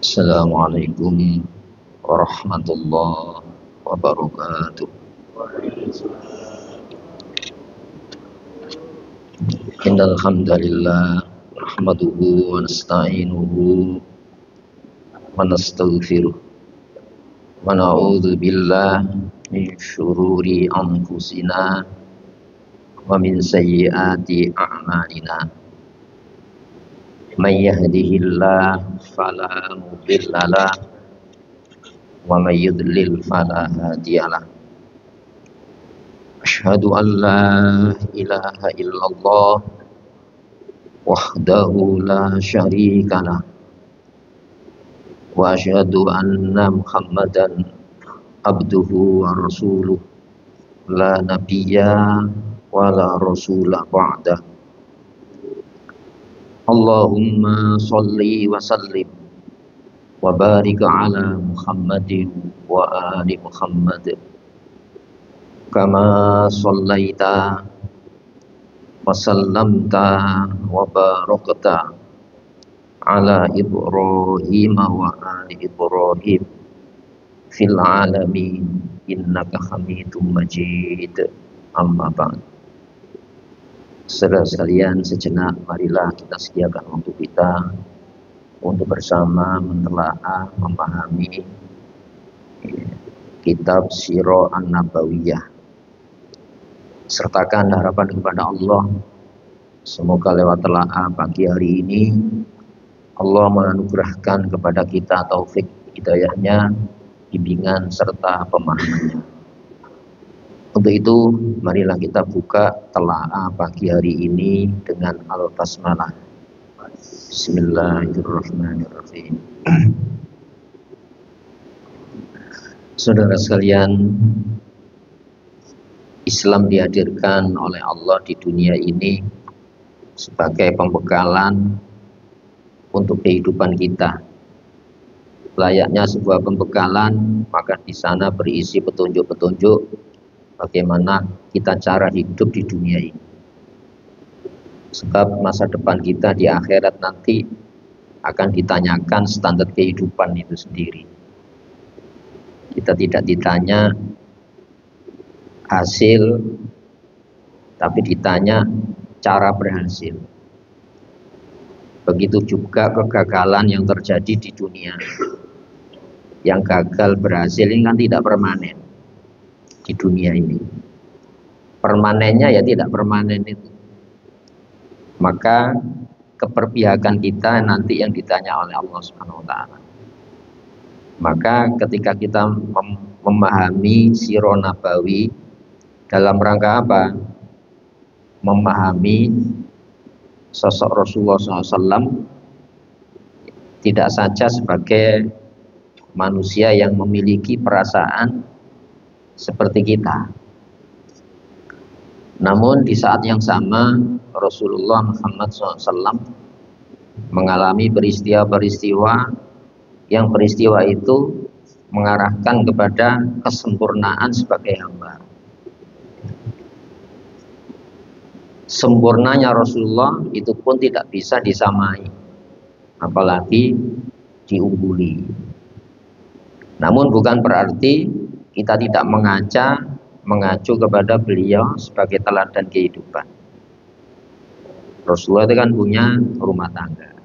Assalamualaikum warahmatullahi wabarakatuh. Innal hamdalillah nahmaduhu wa nasta'inuhu wa nastaghfiruh wa na'udzu billahi min syururi anfusina wa min sayyiati a'malina. May yahdihillahu fala mudhillalah wa may yudlil fala hadiyalah. Asyhadu an la ilaha illallah wahdahu la syarikalah wa asyhadu anna Muhammadan abduhu wa rasuluh la nabiyya wa la rasula ba'dah. Allahumma salli wa sallim wa barik ala Muhammadin wa ali Muhammad kama sallaita wa sallamta wa barakta ala Ibrahim wa ali Ibrahim fil alamin innaka Hamidum Majid. Amma ba'd. Saudara sekalian, sejenak marilah kita sediakan waktu kita untuk bersama mentelaah, memahami kitab Sirah An-Nabawiyah. Sertakan harapan kepada Allah, semoga lewat telaah pagi hari ini Allah menganugerahkan kepada kita taufik hidayahnya, bimbingan serta pemahamannya. Untuk itu, marilah kita buka telaah pagi hari ini dengan Al-Basmalah. Bismillahirrahmanirrahim. Saudara sekalian, Islam dihadirkan oleh Allah di dunia ini sebagai pembekalan untuk kehidupan kita. Layaknya sebuah pembekalan, maka di sana berisi petunjuk-petunjuk bagaimana kita cara hidup di dunia ini. Sebab masa depan kita di akhirat nanti akan ditanyakan standar kehidupan itu sendiri. Kita tidak ditanya hasil, tapi ditanya cara berhasil. Begitu juga kegagalan yang terjadi di dunia. Yang gagal berhasil ini kan tidak permanen di dunia ini. Permanennya ya tidak permanen itu. Maka keperpihakan kita nanti yang ditanya oleh Allah Subhanahu wa taala. Maka ketika kita memahami Sirah Nabawi dalam rangka apa? Memahami sosok Rasulullah SAW tidak saja sebagai manusia yang memiliki perasaan seperti kita, namun di saat yang sama Rasulullah Muhammad SAW mengalami peristiwa-peristiwa yang peristiwa itu mengarahkan kepada kesempurnaan sebagai hamba. Sempurnanya Rasulullah itu pun tidak bisa disamai, apalagi diungguli. Namun bukan berarti kita tidak mengacu kepada beliau sebagai teladan kehidupan. Rasulullah itu kan punya rumah tangga.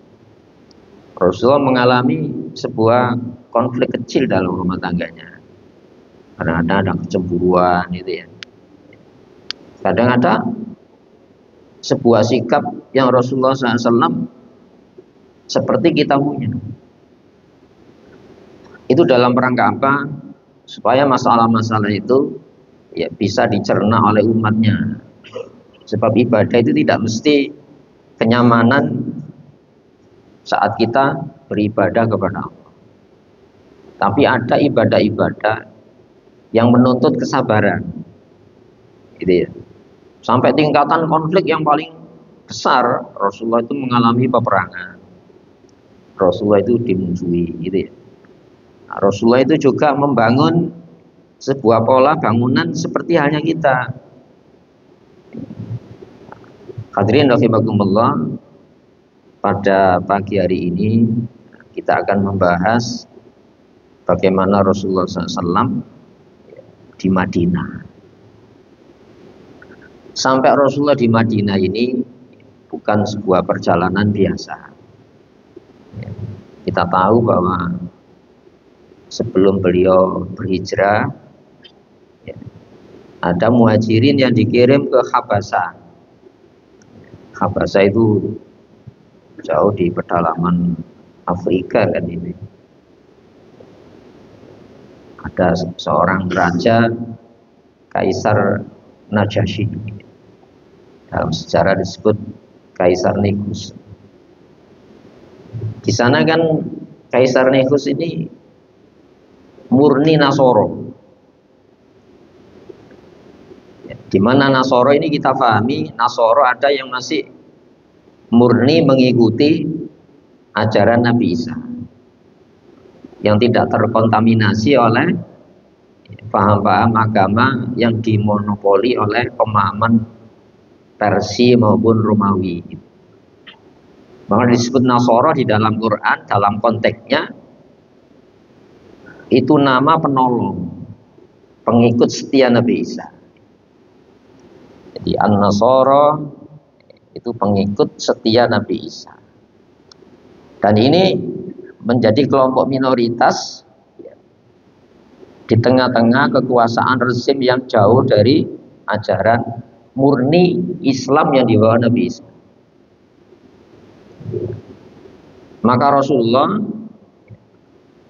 Rasulullah mengalami sebuah konflik kecil dalam rumah tangganya. Kadang-kadang ada kecemburuan gitu ya. Kadang ada sebuah sikap yang Rasulullah SAW seperti kita punya. Itu dalam rangka apa? Supaya masalah-masalah itu ya bisa dicerna oleh umatnya. Sebab ibadah itu tidak mesti kenyamanan saat kita beribadah kepada Allah. Tapi ada ibadah-ibadah yang menuntut kesabaran. Gitu ya. Sampai tingkatan konflik yang paling besar, Rasulullah itu mengalami peperangan. Rasulullah itu dimusuhi, gitu ya. Rasulullah itu juga membangun sebuah pola bangunan seperti halnya kita. Hadirin rahimakumullah, pada pagi hari ini kita akan membahas bagaimana Rasulullah SAW di Madinah. Sampai Rasulullah di Madinah ini bukan sebuah perjalanan biasa. Kita tahu bahwa sebelum beliau berhijrah, ada muhajirin yang dikirim ke Habasah. Habasah itu jauh di pedalaman Afrika kan ini. Ada seorang raja, Kaisar Najasyi. Dalam sejarah disebut Kaisar Negus. Di sana kan Kaisar Negus ini murni Nasoro. Di mana Nasoro ini kita pahami, Nasoro ada yang masih murni mengikuti ajaran Nabi Isa, yang tidak terkontaminasi oleh paham-paham agama yang dimonopoli oleh pemahaman Persia maupun Romawi. Maka disebut Nasoro di dalam Quran, dalam konteksnya itu nama penolong, pengikut setia Nabi Isa. Jadi An-Nasara itu pengikut setia Nabi Isa. Dan ini menjadi kelompok minoritas di tengah-tengah kekuasaan rezim yang jauh dari ajaran murni Islam yang dibawa Nabi Isa. Maka Rasulullah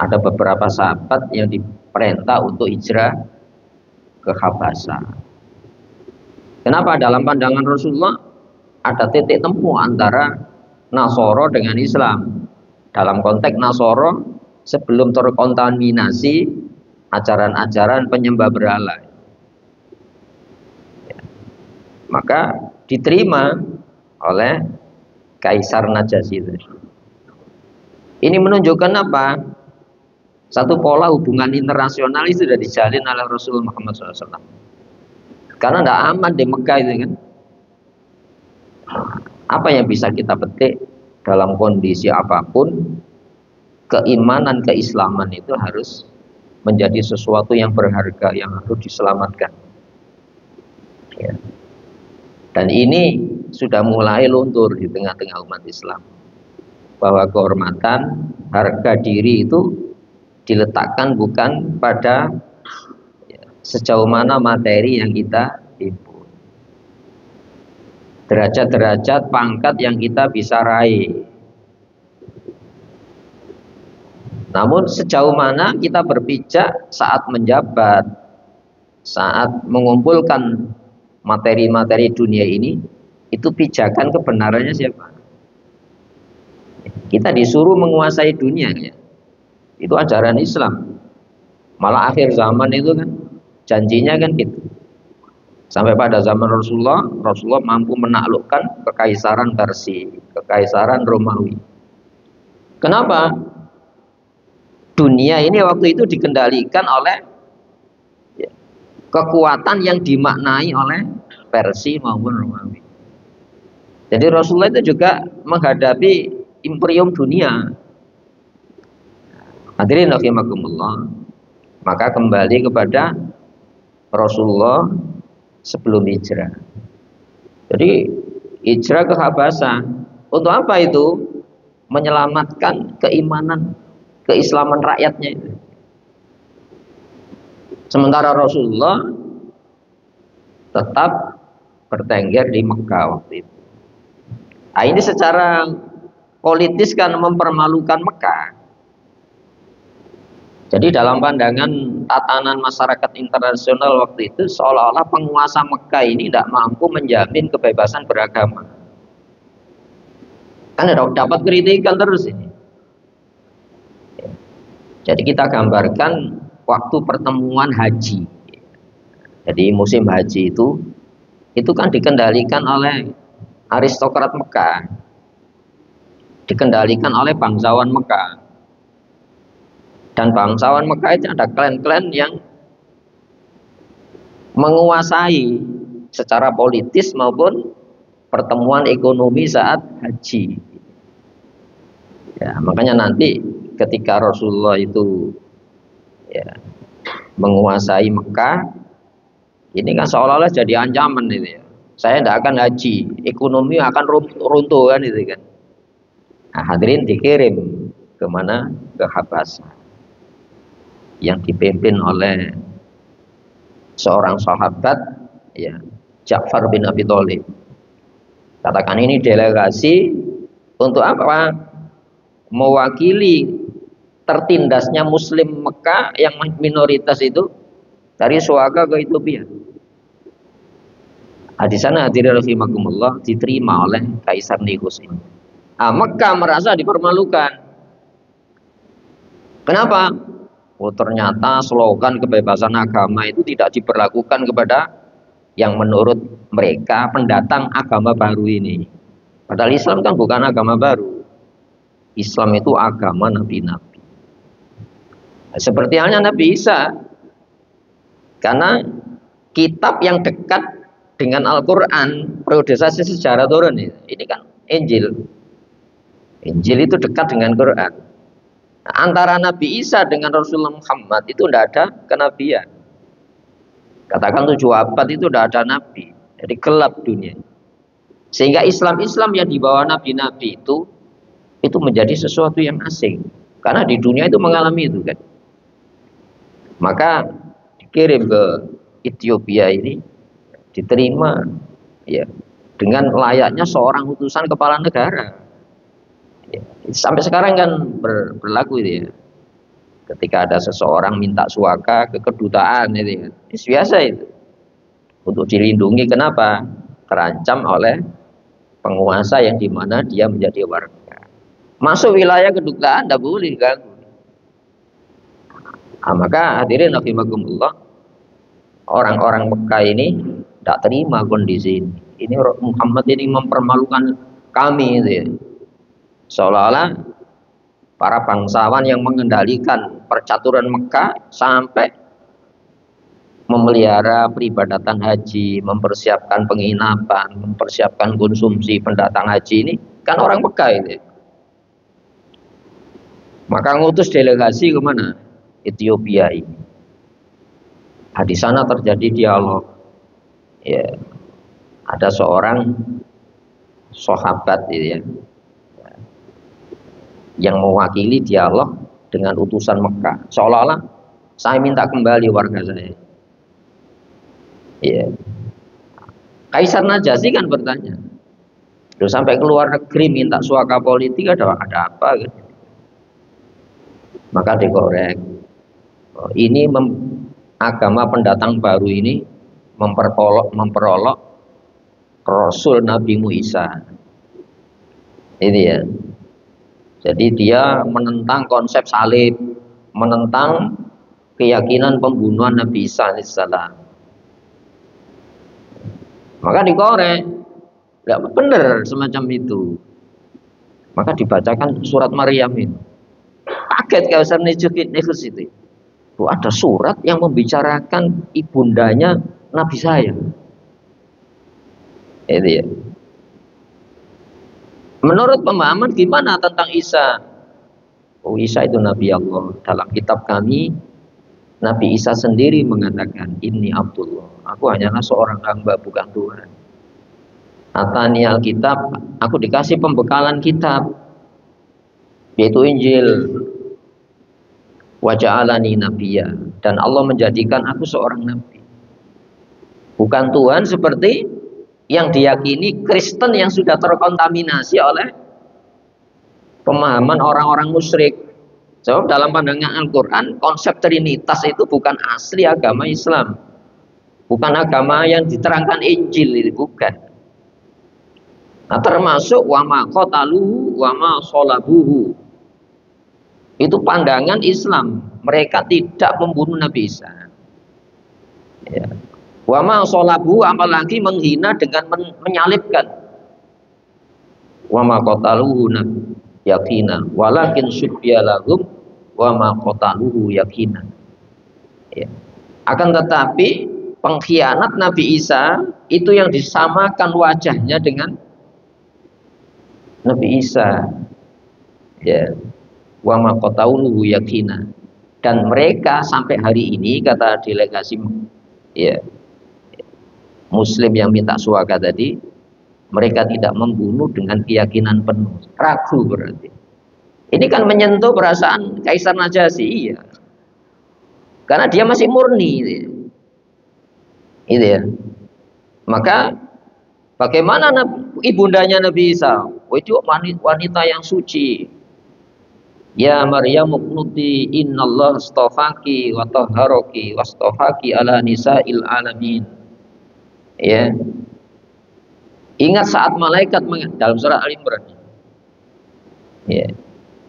ada beberapa sahabat yang diperintah untuk hijrah ke Habasah. Kenapa? Dalam pandangan Rasulullah ada titik temu antara Nasoro dengan Islam. Dalam konteks Nasoro sebelum terkontaminasi ajaran-ajaran penyembah berhala, maka diterima oleh Kaisar Najasyi. Ini menunjukkan apa? Satu pola hubungan internasional itu sudah dijalin oleh Rasulullah Muhammad SAW. Karena tidak aman di Mekah itu kan. Apa yang bisa kita petik dalam kondisi apapun, keimanan, keislaman itu harus menjadi sesuatu yang berharga, yang harus diselamatkan. Ya. Dan ini sudah mulai luntur di tengah-tengah umat Islam, bahwa kehormatan, harga diri itu diletakkan bukan pada sejauh mana materi yang kita himpun, derajat-derajat pangkat yang kita bisa raih, namun sejauh mana kita berpijak saat menjabat, saat mengumpulkan materi-materi dunia ini, itu pijakan kebenarannya siapa? Kita disuruh menguasai dunia ya. Itu ajaran Islam. Malah akhir zaman itu kan janjinya kan gitu. Sampai pada zaman Rasulullah, Rasulullah mampu menaklukkan kekaisaran Persia, kekaisaran Romawi. Kenapa? Dunia ini waktu itu dikendalikan oleh kekuatan yang dimaknai oleh Persia maupun Romawi. Jadi Rasulullah itu juga menghadapi imperium dunia. Hadirin rahimakumullah. Maka kembali kepada Rasulullah sebelum hijrah. Jadi hijrah ke Habasah untuk apa itu? Menyelamatkan keimanan, keislaman rakyatnya itu. Sementara Rasulullah tetap bertengger di Mekah waktu itu. Nah, ini secara politis kan mempermalukan Mekah. Jadi dalam pandangan tatanan masyarakat internasional waktu itu, seolah-olah penguasa Mekah ini tidak mampu menjamin kebebasan beragama. Kan dapat kritikan terus ini. Jadi kita gambarkan waktu pertemuan haji. Jadi musim haji itu kan dikendalikan oleh aristokrat Mekah, dikendalikan oleh bangsawan Mekah. Dan bangsawan Mekah itu ada klan-klan yang menguasai secara politis maupun pertemuan ekonomi saat haji. Ya, makanya nanti ketika Rasulullah itu ya, menguasai Mekah, ini kan seolah-olah jadi ancaman itu ya. Saya tidak akan haji, ekonomi akan runtuh kan itu kan. Nah, hadirin dikirim kemana? Ke Habasah, yang dipimpin oleh seorang sahabat ya, Ja'far bin Abi Thalib. Katakan ini delegasi untuk apa? Mewakili tertindasnya Muslim Mekah yang minoritas itu dari Suaka ke Ethiopia. Di sana hadirin rahimakumullah diterima oleh Kaisar Negus ini. Mekah merasa dipermalukan. Kenapa? Oh, ternyata slogan kebebasan agama itu tidak diberlakukan kepada yang menurut mereka pendatang agama baru ini. Padahal Islam kan bukan agama baru. Islam itu agama nabi-nabi. Seperti halnya Nabi Isa. Karena kitab yang dekat dengan Al-Quran, periodisasi sejarah turun ini kan Injil. Injil itu dekat dengan Quran. Nah, antara Nabi Isa dengan Rasulullah Muhammad itu tidak ada kenabian. Katakan 7 abad itu tidak ada nabi. Jadi gelap dunia. Sehingga Islam-Islam yang dibawa nabi-nabi itu menjadi sesuatu yang asing. Karena di dunia itu mengalami itu kan. Maka dikirim ke Ethiopia ini, diterima ya dengan layaknya seorang utusan kepala negara. Ya, sampai sekarang kan berlaku itu ya. Ketika ada seseorang minta suaka ke kedutaan itu ya, biasa itu. Untuk dilindungi, kenapa? Terancam oleh penguasa yang dimana dia menjadi warga. Masuk wilayah kedutaan tidak boleh ganggu. Maka hadirin rahimakumullah, orang-orang Mekah ini tidak terima kondisi ini. Ini Muhammad ini mempermalukan kami itu ya. Seolah-olah para bangsawan yang mengendalikan percaturan Mekah sampai memelihara peribadatan haji, mempersiapkan penginapan, mempersiapkan konsumsi pendatang haji ini kan orang Mekah ini. Maka ngutus delegasi kemana? Ethiopia ini. Di sana terjadi dialog. Ya, ada seorang sahabat itu ya, yang mewakili dialog dengan utusan Mekah. Seolah-olah saya minta kembali warga saya. Ya. Kaisar Najasyi kan bertanya, loh, sampai keluar negeri minta suaka politik ada apa gitu. Maka dikorek. Ini agama pendatang baru ini memperolok Rasul Nabi Isa. Ini ya. Jadi dia menentang konsep salib, menentang keyakinan pembunuhan Nabi Isa alaihissalam. Maka dikorek, nggak benar semacam itu. Maka dibacakan surat Maryam itu. Kaget Kaisar Negus itu. Ada surat yang membicarakan ibundanya Nabi saya. Itu ya. Menurut pemahaman gimana tentang Isa? Oh, Isa itu Nabi Allah. Dalam kitab kami, Nabi Isa sendiri mengatakan, Inni Abdullah. Aku hanyalah seorang hamba, bukan Tuhan. Atani Alkitab, aku dikasih pembekalan kitab, yaitu Injil. Wa ja'alani nabiyya, dan Allah menjadikan aku seorang nabi. Bukan Tuhan seperti yang diyakini Kristen yang sudah terkontaminasi oleh pemahaman orang-orang musyrik. Sebab dalam pandangan Al-Quran, konsep Trinitas itu bukan asli agama Islam, bukan agama yang diterangkan Injil, itu bukan. Nah, termasuk wa ma qataluhu wa ma sholabuhu. Itu pandangan Islam. Mereka tidak membunuh Nabi Isa. Ya. Wa ma sholabuhu, apalagi menghina dengan menyalibkan. Wa ma qataluhu yakina walakin syubbiya lahum wa ma qataluhu yakina. Ya. Akan tetapi pengkhianat Nabi Isa itu yang disamakan wajahnya dengan Nabi Isa. Ya. wa ma qata'uhu yakina. Dan mereka sampai hari ini, kata delegasi ya Muslim yang minta suaka tadi, mereka tidak membunuh dengan keyakinan penuh. Ragu berarti. Ini kan menyentuh perasaan Kaisar Najasyi, iya. Karena dia masih murni, gitu ya. Maka bagaimana ibundanya Nabi Isa? Oh, itu wanita yang suci. Ya Maryam uqnuti innallaha astafaki wa tahharaki wastafaki ala nisa'il alamin. Ya. Ingat saat malaikat dalam surat Al-Imran. Ya.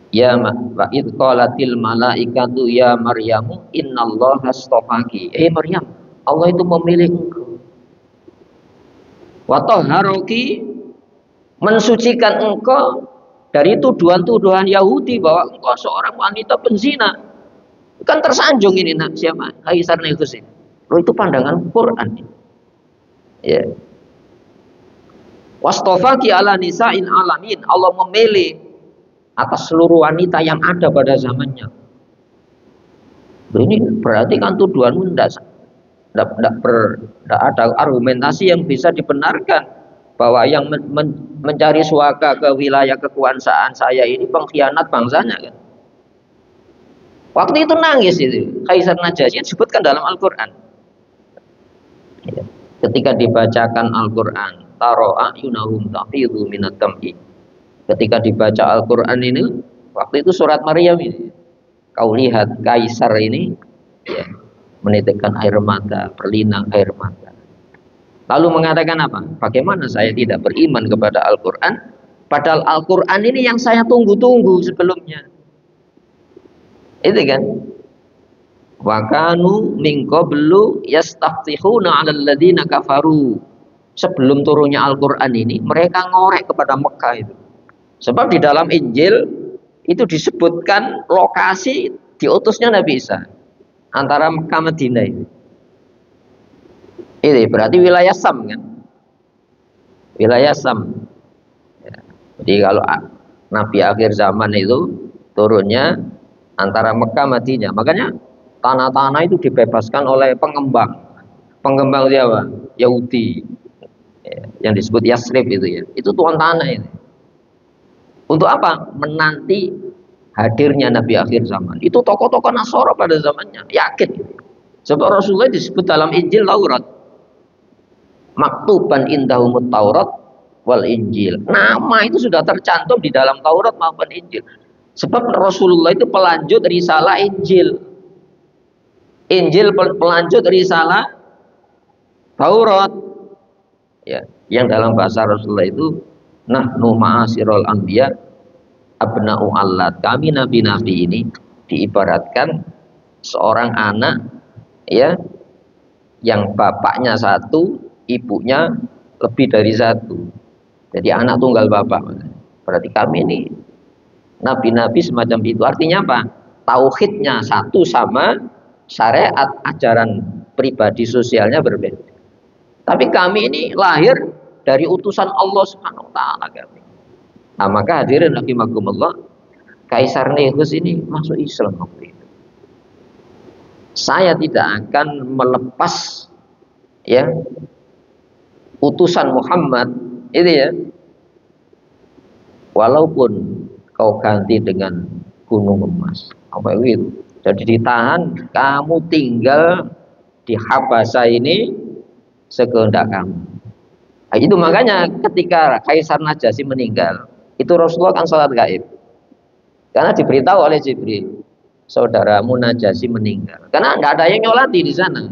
Ya wa id qalatil malaikatu ya Maryamu innallaha astafaki. Maryam, Allah itu memilih engkau. Wa tahharaki, mensucikan engkau dari tuduhan-tuduhan Yahudi bahwa engkau seorang wanita penzina. Kan tersanjung ini siapa? Kaisar Negus ini. Loh, itu pandangan Quran. Ya. Wastafaki ala nisa'il alamin. Allah memilih atas seluruh wanita yang ada pada zamannya. Ini berarti kan tuduhanmu tidak ada argumentasi yang bisa dibenarkan bahwa yang mencari suaka ke wilayah kekuasaan saya ini pengkhianat bangsanya kan. Waktu itu nangis itu Kaisar Najasyi, disebutkan dalam Al-Quran. Ketika dibacakan Al-Quran, taro'a yunahum tafidhu minat dam'i. Ketika dibaca Al-Quran ini, waktu itu surat Maryam ini, kau lihat Kaisar ini ya, menitikkan air mata, berlinang air mata. Lalu mengatakan apa? Bagaimana saya tidak beriman kepada Al-Quran, padahal Al-Quran ini yang saya tunggu-tunggu sebelumnya. Itu kan? Wa kanu min qablu yastaftihuna 'alal ladzina kafaru. Sebelum turunnya Al-Quran ini, mereka ngorek kepada Mekah itu. Sebab di dalam Injil itu disebutkan lokasi diutusnya Nabi Isa antara Mekah Madinah itu. Ini berarti wilayah Sam kan? Wilayah Sam. Ya. Jadi kalau Nabi akhir zaman itu turunnya antara Mekah Madinah. Makanya tanah-tanah itu dibebaskan oleh pengembang. Pengembang siapa? Yahudi. Ya, yang disebut Yasrib itu ya. Itu tuan tanah ini. Untuk apa? Menanti hadirnya Nabi akhir zaman. Itu tokoh-tokoh Nasara pada zamannya. Yakin. Sebab Rasulullah disebut dalam Injil Taurat. Maktuban indahumut Taurat wal Injil. Nama itu sudah tercantum di dalam Taurat maupun Injil. Sebab Rasulullah itu pelanjut risalah Injil. Injil pelanjut risalah Taurat. Ya, yang dalam bahasa Rasulullah itu nahnu ma'asirul anbiya abna'u allat. Kami nabi-nabi ini diibaratkan seorang anak ya yang bapaknya satu, ibunya lebih dari satu. Jadi anak tunggal bapak. Berarti kami ini nabi-nabi semacam itu. Artinya apa? Tauhidnya satu sama syariat ajaran pribadi sosialnya berbeda. Tapi kami ini lahir dari utusan Allah Subhanahu wa taala kami. Nah, maka hadirin rahimakumullah, Kaisar Negus ini masuk Islam waktu itu. Saya tidak akan melepas ya utusan Muhammad itu ya. Walaupun kau ganti dengan gunung emas. Apa itu? Jadi ditahan, kamu tinggal di Habasah ini sekehendak kamu. Nah, itu makanya ketika Kaisar Najasyi meninggal, itu Rasulullah kan sholat gaib. Karena diberitahu oleh Jibril, saudaramu Najasyi meninggal. Karena nggak ada yang nyolati di sana.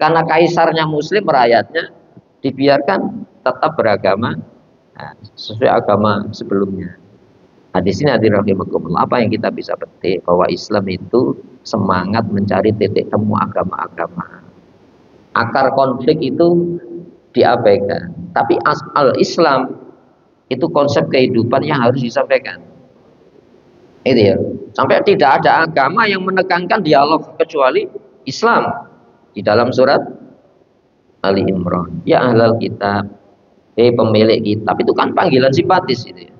Karena kaisarnya Muslim, rakyatnya dibiarkan tetap beragama sesuai agama sebelumnya. Nah, di sini hadirin rahimakumullah, apa yang kita bisa petik bahwa Islam itu semangat mencari titik temu agama-agama. Akar konflik itu diabaikan. Tapi al-Islam itu konsep kehidupan yang harus disampaikan. Itu ya. Sampai tidak ada agama yang menekankan dialog kecuali Islam. Di dalam surat Ali Imran, ya ahlal kitab, pemilik kitab, itu kan panggilan simpatis itu ya.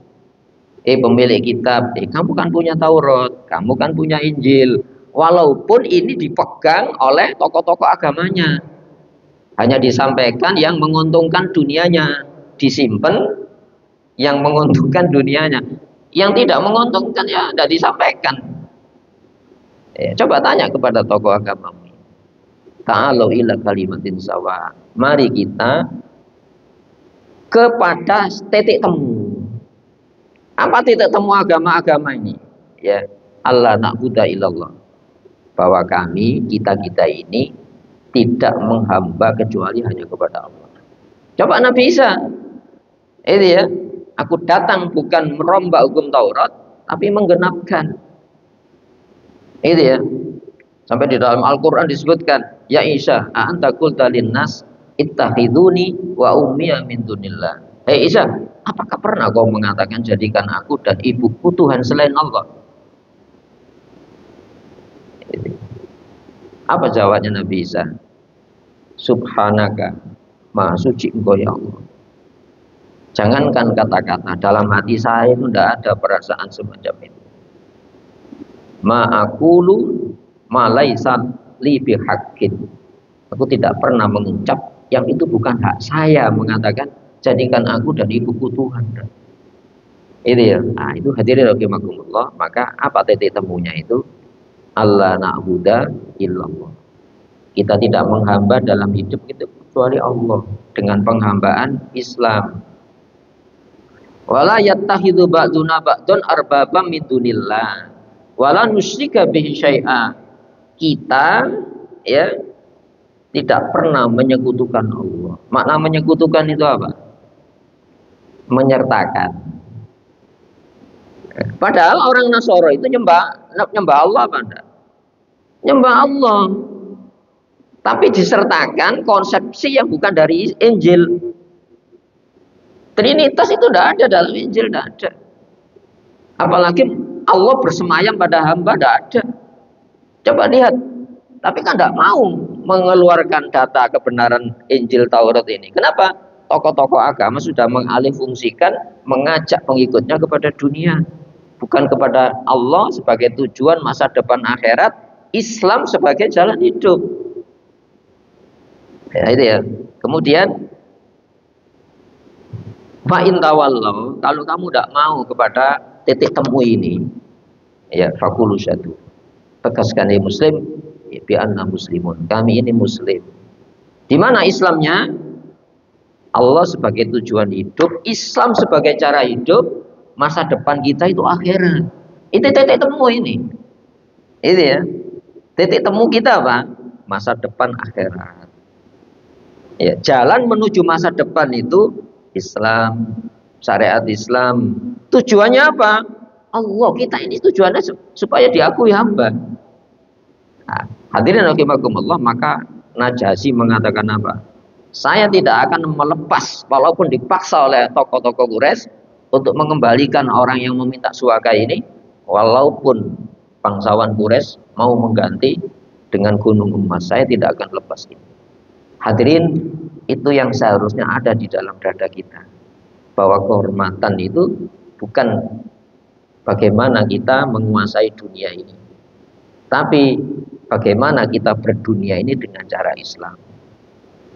Pemilik kitab, kamu kan punya Taurat, kamu kan punya Injil. Walaupun ini dipegang oleh tokoh-tokoh agamanya, hanya disampaikan yang menguntungkan dunianya, disimpan yang menguntungkan dunianya, yang tidak menguntungkan ya tidak disampaikan. Coba tanya kepada tokoh agama, ta'alu ila kalimatin sawa, mari kita kepada titik temu. Apa titik temu agama-agama ini? Ya, Allah na'budu illallah, bahwa kami, kita ini tidak menghamba kecuali hanya kepada Allah. Coba Nabi Isa, itu ya, aku datang bukan merombak hukum Taurat, tapi menggenapkan. Itu ya, sampai di dalam Al-Quran disebutkan, ya Isa, a'anta qulta linnas ittakhiduni wa ummiya min dunillah. Hei Isa, apakah pernah kau mengatakan jadikan aku dan ibuku Tuhan selain Allah? Apa jawabnya Nabi Isa? Subhanaka, maha suci engkau ya Allah. Jangankan kata-kata, dalam hati saya itu tidak ada perasaan semacam itu. Ma'akulu malaisa li bihaqqin. Aku tidak pernah mengucap yang itu bukan hak saya, mengatakan jadikan aku dan ibuku Tuhan. Itu ya. Nah, itu hadirin rahimakumullah. Maka apa titik temunya itu? Allah na'budu illallah. Kita tidak menghamba dalam hidup kita kecuali Allah dengan penghambaan Islam. Wala yattakhidhu ba'duna ba'dun arbabam min dunillah wala nusyrika bihi syai'a. Kita ya tidak pernah menyekutukan Allah. Makna menyekutukan itu apa? Menyertakan. Padahal orang Nasoro itu nyembah Allah apa enggak? Nyembah Allah. Tapi disertakan konsepsi yang bukan dari Injil. Trinitas itu tidak ada dalam Injil, tidak ada. Apalagi Allah bersemayam pada hamba, tidak ada. Coba lihat. Tapi kan tidak mau mengeluarkan data kebenaran Injil Taurat ini. Kenapa? Tokoh-tokoh agama sudah mengalihfungsikan, mengajak pengikutnya kepada dunia. Bukan kepada Allah sebagai tujuan masa depan akhirat, Islam sebagai jalan hidup. Ya, itu ya. Kemudian fa'in tawallau, kalau kamu tidak mau kepada titik temu ini, ya fakulu syadu, tegaskan ya muslim, ya, bi anna muslimun, kami ini muslim. Di mana Islamnya? Allah sebagai tujuan hidup, Islam sebagai cara hidup, masa depan kita itu akhirat. Itu titik temu ini. Itu ya. Titik temu kita apa? Masa depan akhirat. Ya, jalan menuju masa depan itu Islam, syariat Islam. Tujuannya apa? Allah, kita ini tujuannya supaya diakui hamba. Nah, hadirin rahimakumullah, maka Najasyi mengatakan apa? Saya tidak akan melepas walaupun dipaksa oleh tokoh-tokoh Quraisy untuk mengembalikan orang yang meminta suaka ini, walaupun bangsawan Quraisy mau mengganti dengan gunung emas, saya tidak akan lepas ini. Hadirin, itu yang seharusnya ada di dalam dada kita, bahwa kehormatan itu bukan bagaimana kita menguasai dunia ini, tapi bagaimana kita berdunia ini dengan cara Islam.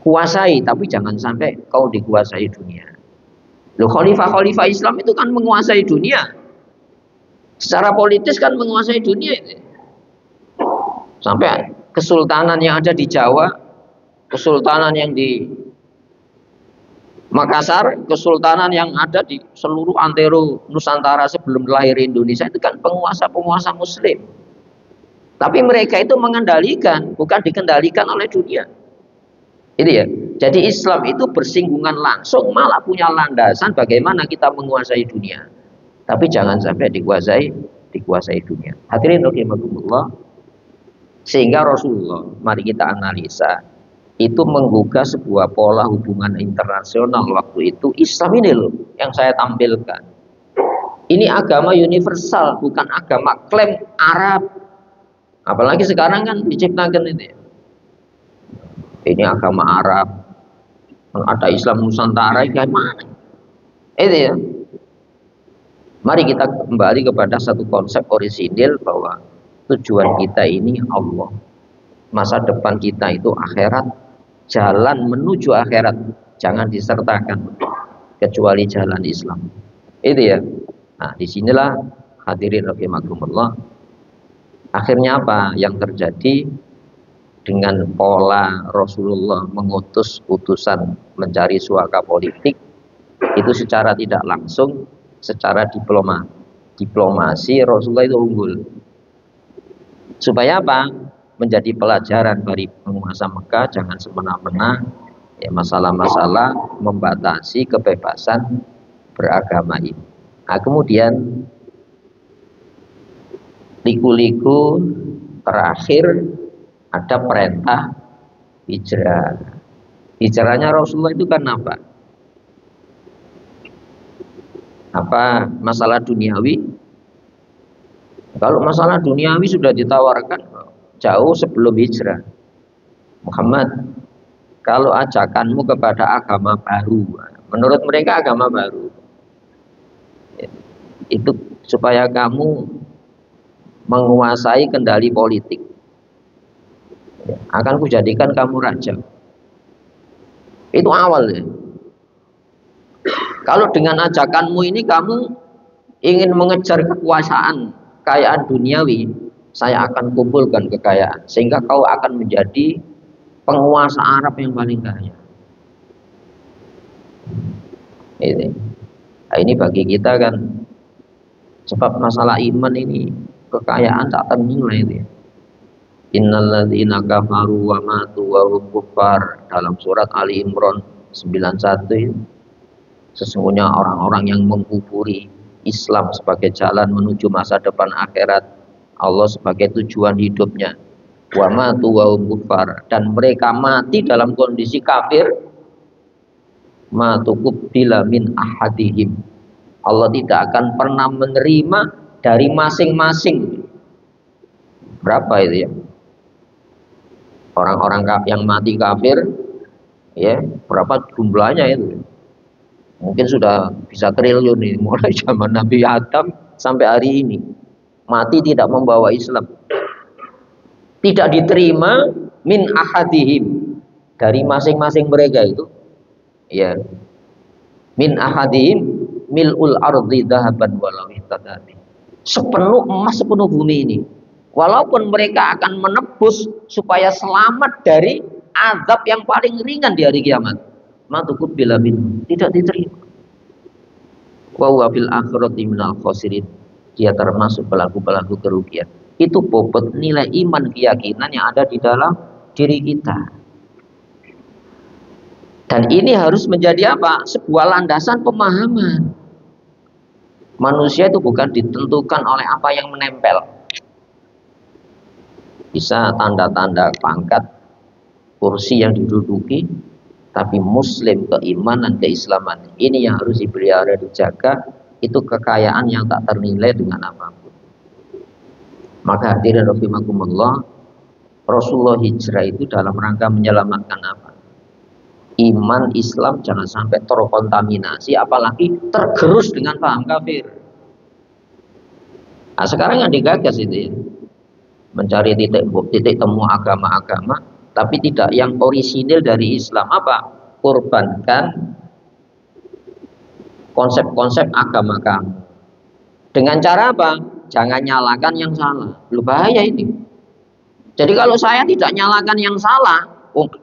Kuasai, tapi jangan sampai kau dikuasai dunia. Loh, khalifah-khalifah Islam itu kan menguasai dunia. Secara politis kan menguasai dunia itu. Sampai kesultanan yang ada di Jawa, kesultanan yang di Makassar, kesultanan yang ada di seluruh antero Nusantara sebelum lahir Indonesia itu kan penguasa-penguasa muslim. Tapi mereka itu mengendalikan, bukan dikendalikan oleh dunia. Ini ya. Jadi Islam itu bersinggungan langsung, malah punya landasan bagaimana kita menguasai dunia. Tapi jangan sampai dikuasai dunia. Hadirin rahimakumullah. Sehingga Rasulullah, mari kita analisa, itu menggugah sebuah pola hubungan internasional waktu itu. Islam ini loh yang saya tampilkan. Ini agama universal, bukan agama klaim Arab. Apalagi sekarang kan diciptakan itu. Ini agama Arab. Ada Islam Nusantara, kayak mana? Itu ya. Mari kita kembali kepada satu konsep orisinil bahwa tujuan kita ini Allah. Masa depan kita itu akhirat, jalan menuju akhirat jangan disertakan kecuali jalan Islam. Itu ya. Nah, disinilah hadirin rahimakumullah. Akhirnya apa yang terjadi dengan pola Rasulullah mengutus utusan mencari suaka politik itu secara tidak langsung, secara diplomasi Rasulullah itu unggul. Supaya apa? Menjadi pelajaran bagi penguasa Mekah, jangan semena-mena ya masalah-masalah membatasi kebebasan beragama ini. Nah, kemudian liku-liku terakhir ada perintah hijrah. Hijrahnya Rasulullah itu kan apa? Apa masalah duniawi? Kalau masalah duniawi sudah ditawarkan jauh sebelum hijrah. Muhammad, kalau ajakanmu kepada agama baru, menurut mereka agama baru, itu supaya kamu menguasai kendali politik, akan kujadikan kamu raja. Itu awal ya. Kalau dengan ajakanmu ini kamu ingin mengejar kekuasaan, kekayaan duniawi, saya akan kumpulkan kekayaan sehingga kau akan menjadi penguasa Arab yang paling kaya. Ini bagi kita kan, sebab masalah iman ini kekayaan tak ternilai itu ya. Innalladzina kafaru wa matu wa hum kuffar, dalam surat Ali Imran 91 itu. Sesungguhnya orang-orang yang mengkufuri Islam sebagai jalan menuju masa depan akhirat, Allah sebagai tujuan hidupnya, wa matu wa hum kuffar, dan mereka mati dalam kondisi kafir, matu kubbila min ahadihim, Allah tidak akan pernah menerima dari masing-masing. Berapa itu ya? Orang-orang yang mati kafir ya, berapa jumlahnya itu? Mungkin sudah bisa triliun ini, mulai zaman Nabi Adam sampai hari ini. Mati tidak membawa Islam, tidak diterima min ahadihim, dari masing-masing mereka itu ya, min ahadihim mil'ul ardi dhahaban walau ihtadati, sepenuh emas sepenuh bumi ini, walaupun mereka akan menebus supaya selamat dari azab yang paling ringan di hari kiamat, matukub bila min, tidak diterima. Wa huwa fil akhirati minal khasirin, dia termasuk pelaku-pelaku kerugian. Itu bobot nilai iman, keyakinan yang ada di dalam diri kita. Dan ini harus menjadi apa? Sebuah landasan pemahaman. Manusia itu bukan ditentukan oleh apa yang menempel. Bisa tanda-tanda pangkat, kursi yang diduduki, tapi muslim, keimanan, keislaman, ini yang harus dipelihara, dijaga. Itu kekayaan yang tak ternilai dengan apapun. Maka hadirin rahimakumullah, Rasulullah hijrah itu dalam rangka menyelamatkan apa? Iman Islam jangan sampai terkontaminasi, apalagi tergerus dengan paham kafir. Nah, sekarang yang digagas itu ya, mencari titik temu agama-agama, tapi tidak yang orisinil dari Islam. Apa? Korbankan konsep-konsep agama kamu. Dengan cara apa? Jangan nyalakan yang salah. Lu bahaya ini. Jadi kalau saya tidak nyalakan yang salah,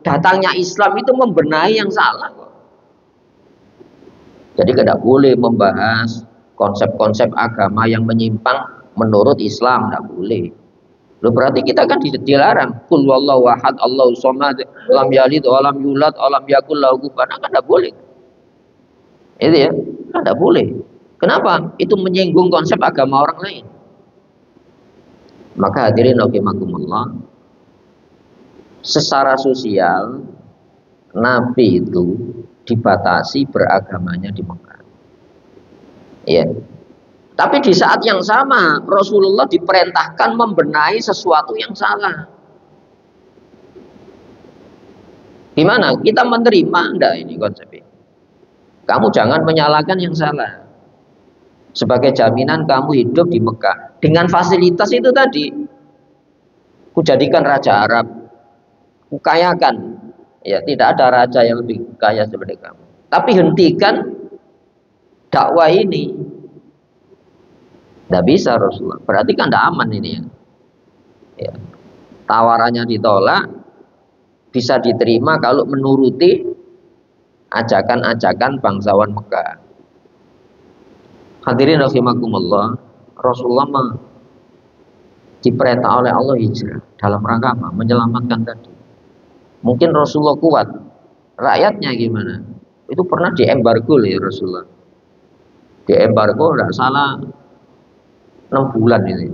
datangnya Islam itu membenahi yang salah. Jadi tidak boleh membahas konsep-konsep agama yang menyimpang menurut Islam, tidak boleh. Lu berarti kita kan dilarang. Qul wallahu ahad, Allahu samad, lam yalid wa lam yulad wa lam yakul lahu kufuwan ahad, kan tidak boleh. Itu ya, kan tidak boleh. Kenapa? Itu menyinggung konsep agama orang lain. Maka hadirin rahimakumullah, secara sosial Nabi itu dibatasi beragamanya di Mekah. Ya. Tapi di saat yang sama Rasulullah diperintahkan membenahi sesuatu yang salah. Gimana? Kita menerima enggak ini konsepnya? Kamu jangan menyalahkan yang salah. sebagai jaminan kamu hidup di Mekah dengan fasilitas itu tadi. Kujadikan raja Arab, kukayakan, ya tidak ada raja yang lebih kaya seperti kamu. Tapi hentikan dakwah ini, tidak bisa Rasulullah. Berarti kan tidak aman ini ya. Ya. Tawarannya ditolak, bisa diterima kalau menuruti ajakan-ajakan bangsawan Mekah. Hadirin rahimakumullah, Rasulullah diperintah oleh Allah hijrah dalam rangka apa? Menyelamatkan tadi. Mungkin Rasulullah kuat, rakyatnya gimana? Itu pernah diembargo ya Rasulullah. Diembargo tidak salah 6 bulan ini.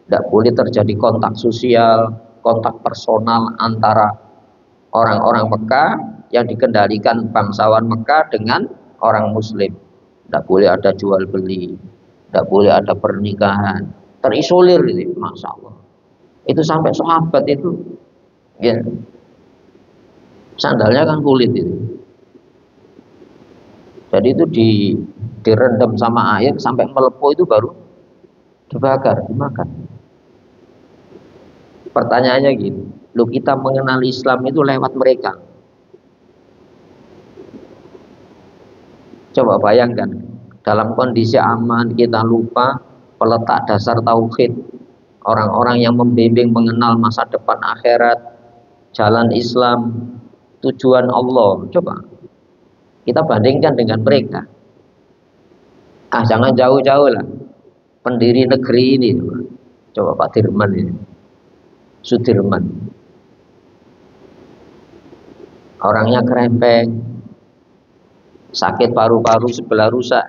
Tidak boleh terjadi kontak sosial, kontak personal antara orang-orang Mekah yang dikendalikan bangsawan Mekah dengan orang Muslim. Tidak boleh ada jual beli, tidak boleh ada pernikahan, terisolir ini, masya Allah. Itu sampai sahabat itu, ya, sandalnya kan kulit itu. Jadi itu direndam sama air sampai melepuh itu baru dibakar, dimakan. Pertanyaannya gini, lu kita mengenal Islam itu lewat mereka. Coba bayangkan, dalam kondisi aman kita lupa peletak dasar tauhid, orang-orang yang membimbing mengenal masa depan akhirat, jalan Islam, tujuan Allah. Coba kita bandingkan dengan mereka. Jangan jauh-jauh lah. Pendiri negeri ini, coba Pak Dirman ini, Sudirman, orangnya kerempeng, sakit paru-paru sebelah rusak,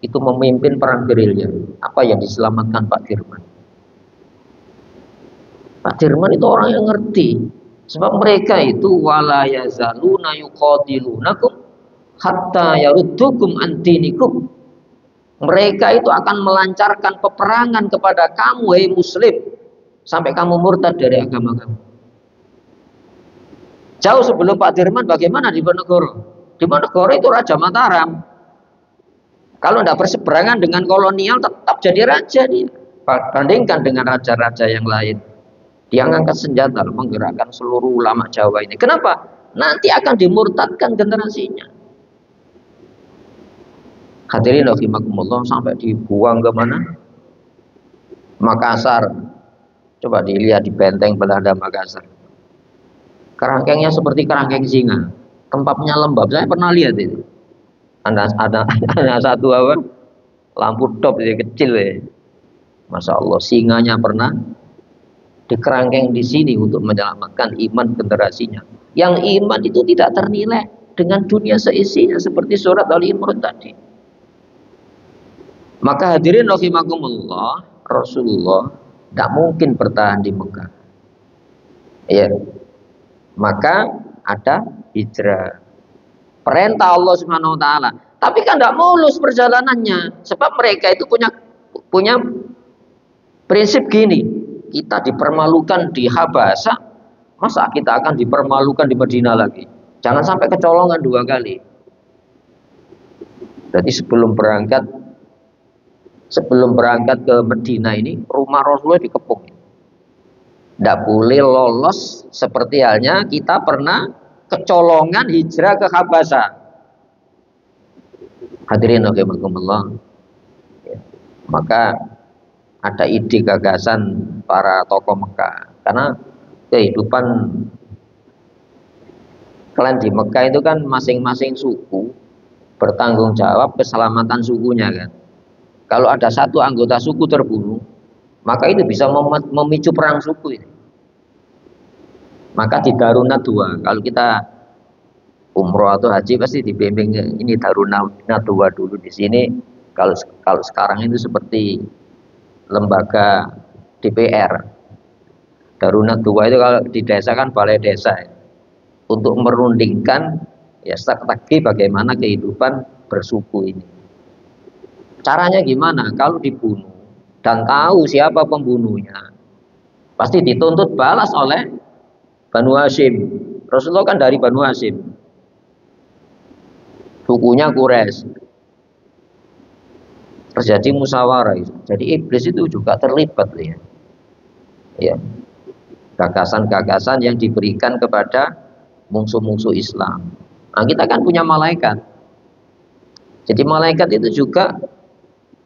itu memimpin perang gerilya. Apa yang diselamatkan Pak Dirman? Pak Dirman itu orang yang ngerti, sebab mereka itu wala yazaluna yuqatilunakum hatta yaruddukum an dinikum. Mereka itu akan melancarkan peperangan kepada kamu, hei muslim, sampai kamu murtad dari agama kamu. Jauh sebelum Pak Dirman bagaimana di Diponegoro? Diponegoro itu Raja Mataram. Kalau tidak berseberangan dengan kolonial tetap jadi raja dia. Bandingkan dengan raja-raja yang lain. Dia ngangkat senjata, menggerakkan seluruh ulama Jawa ini. Kenapa? Nanti akan dimurtadkan generasinya. Hadirin rahimakumullah, sampai dibuang ke mana? Makassar. Coba dilihat di benteng Belanda Makassar. Kerangkengnya seperti kerangkeng singa. Tempatnya lembab. Saya pernah lihat itu. Ada satu apa? Lampu top itu kecil ya. Masya Allah, singanya pernah dikerangkeng di sini untuk menyelamatkan iman generasinya. Yang iman itu tidak ternilai dengan dunia seisinya seperti surat Ali Imran tadi. Maka hadirin rahimakumullah, Rasulullah tidak mungkin bertahan di Mekah. Ya. Maka ada hijrah. Perintah Allah Subhanahu wa taala. Tapi kan tidak mulus perjalanannya, sebab mereka itu punya prinsip gini, kita dipermalukan di Habasah, masa kita akan dipermalukan di Madinah lagi? Jangan sampai kecolongan 2 kali. Jadi sebelum berangkat ke Madinah ini, rumah Rasulullah dikepung. Tidak boleh lolos seperti halnya kita pernah kecolongan hijrah ke Habasah. Hadirin rahimakumullah. Maka ada ide gagasan para tokoh Mekah, karena kehidupan kalian di Mekah itu kan masing-masing suku bertanggung jawab keselamatan sukunya kan. Kalau ada satu anggota suku terbunuh, maka itu bisa memicu perang suku ini. Maka di Darun Nadwa, kalau kita umroh atau haji pasti dibimbing ini Darun Nadwa dulu di sini. Kalau sekarang itu seperti lembaga DPR. Darun Nadwa itu kalau di desa kan balai desa ya, untuk merundingkan ya strategi bagaimana kehidupan bersuku ini. Caranya gimana? Kalau dibunuh dan tahu siapa pembunuhnya, pasti dituntut balas oleh Banu Hashim. Rasulullah kan dari Banu Hashim, sukunya Quraisy. terjadi musyawarah. Jadi iblis itu juga terlibat ya. Ya, gagasan-gagasan yang diberikan kepada musuh-musuh Islam. Nah, kita kan punya malaikat. Jadi malaikat itu juga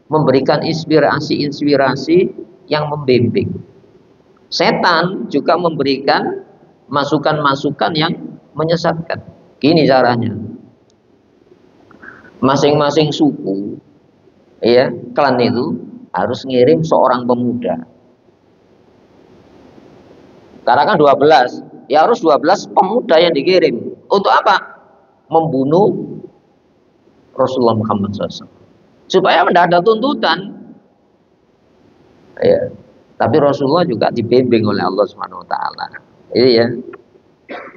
memberikan inspirasi-inspirasi yang membimbing. Setan juga memberikan masukan-masukan yang menyesatkan. Gini caranya. Masing-masing suku, ya, klan itu harus ngirim seorang pemuda. Karena kan 12, ya harus 12 pemuda yang dikirim. Untuk apa? Membunuh Rasulullah Muhammad SAW. Supaya tidak ada tuntutan. Ya. Tapi Rasulullah juga dibimbing oleh Allah Subhanahu wa taala. Ini ya.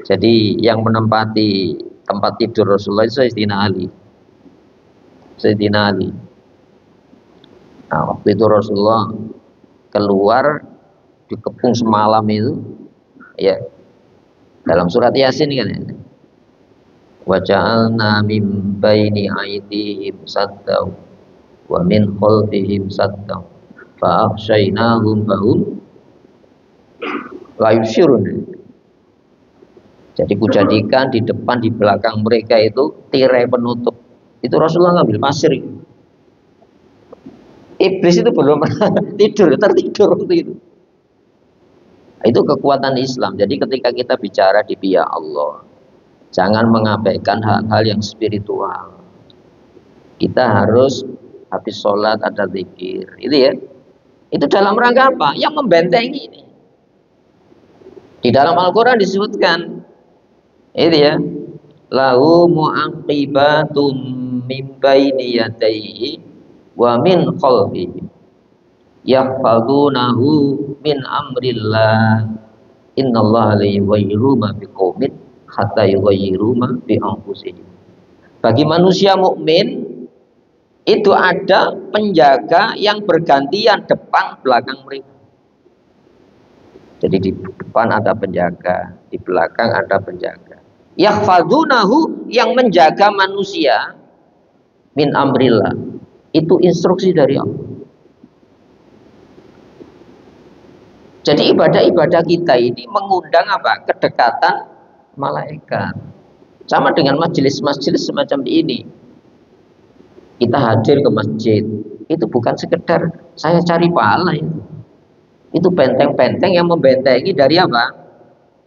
Jadi yang menempati tempat tidur Rasulullah itu Sayyidina Ali. Sayyidina Ali. Nah, waktu itu Rasulullah keluar dikepung semalam itu, ya. Dalam surat Yasin kan ya. Wa ja'alna min baini aydihim saddaw wa min khalfihim saddaw fa aghshaynahum fahum la yubsirun. Jadi kujadikan di depan di belakang mereka itu tirai penutup. Itu Rasulullah ngambil pasir. Iblis itu belum tertidur waktu itu. Itu kekuatan Islam. Jadi ketika kita bicara di pihak Allah, jangan mengabaikan hal-hal yang spiritual. Kita harus habis sholat ada zikir. Itu ya. Itu dalam rangka apa? Yang membentengi ini. Di dalam Al-Quran disebutkan, itu ya, lahu mu'aqibatum min baini yadayhi wa min khalfihi yahfazunahu min amrillah innallaha la yughayyiru ma biqaumin hatta yughayyiru ma bi anfusihim. Bagi manusia mukmin itu ada penjaga yang bergantian depan belakang mereka. Jadi di depan ada penjaga, di belakang ada penjaga. Yahfazunahu, yang menjaga manusia, min amrillah, itu instruksi dari Allah. Jadi ibadah-ibadah kita ini mengundang apa? Kedekatan malaikat. Sama dengan majelis-majelis semacam ini. Kita hadir ke masjid, itu bukan sekedar saya cari pahala itu. Itu benteng-benteng yang membentengi dari apa?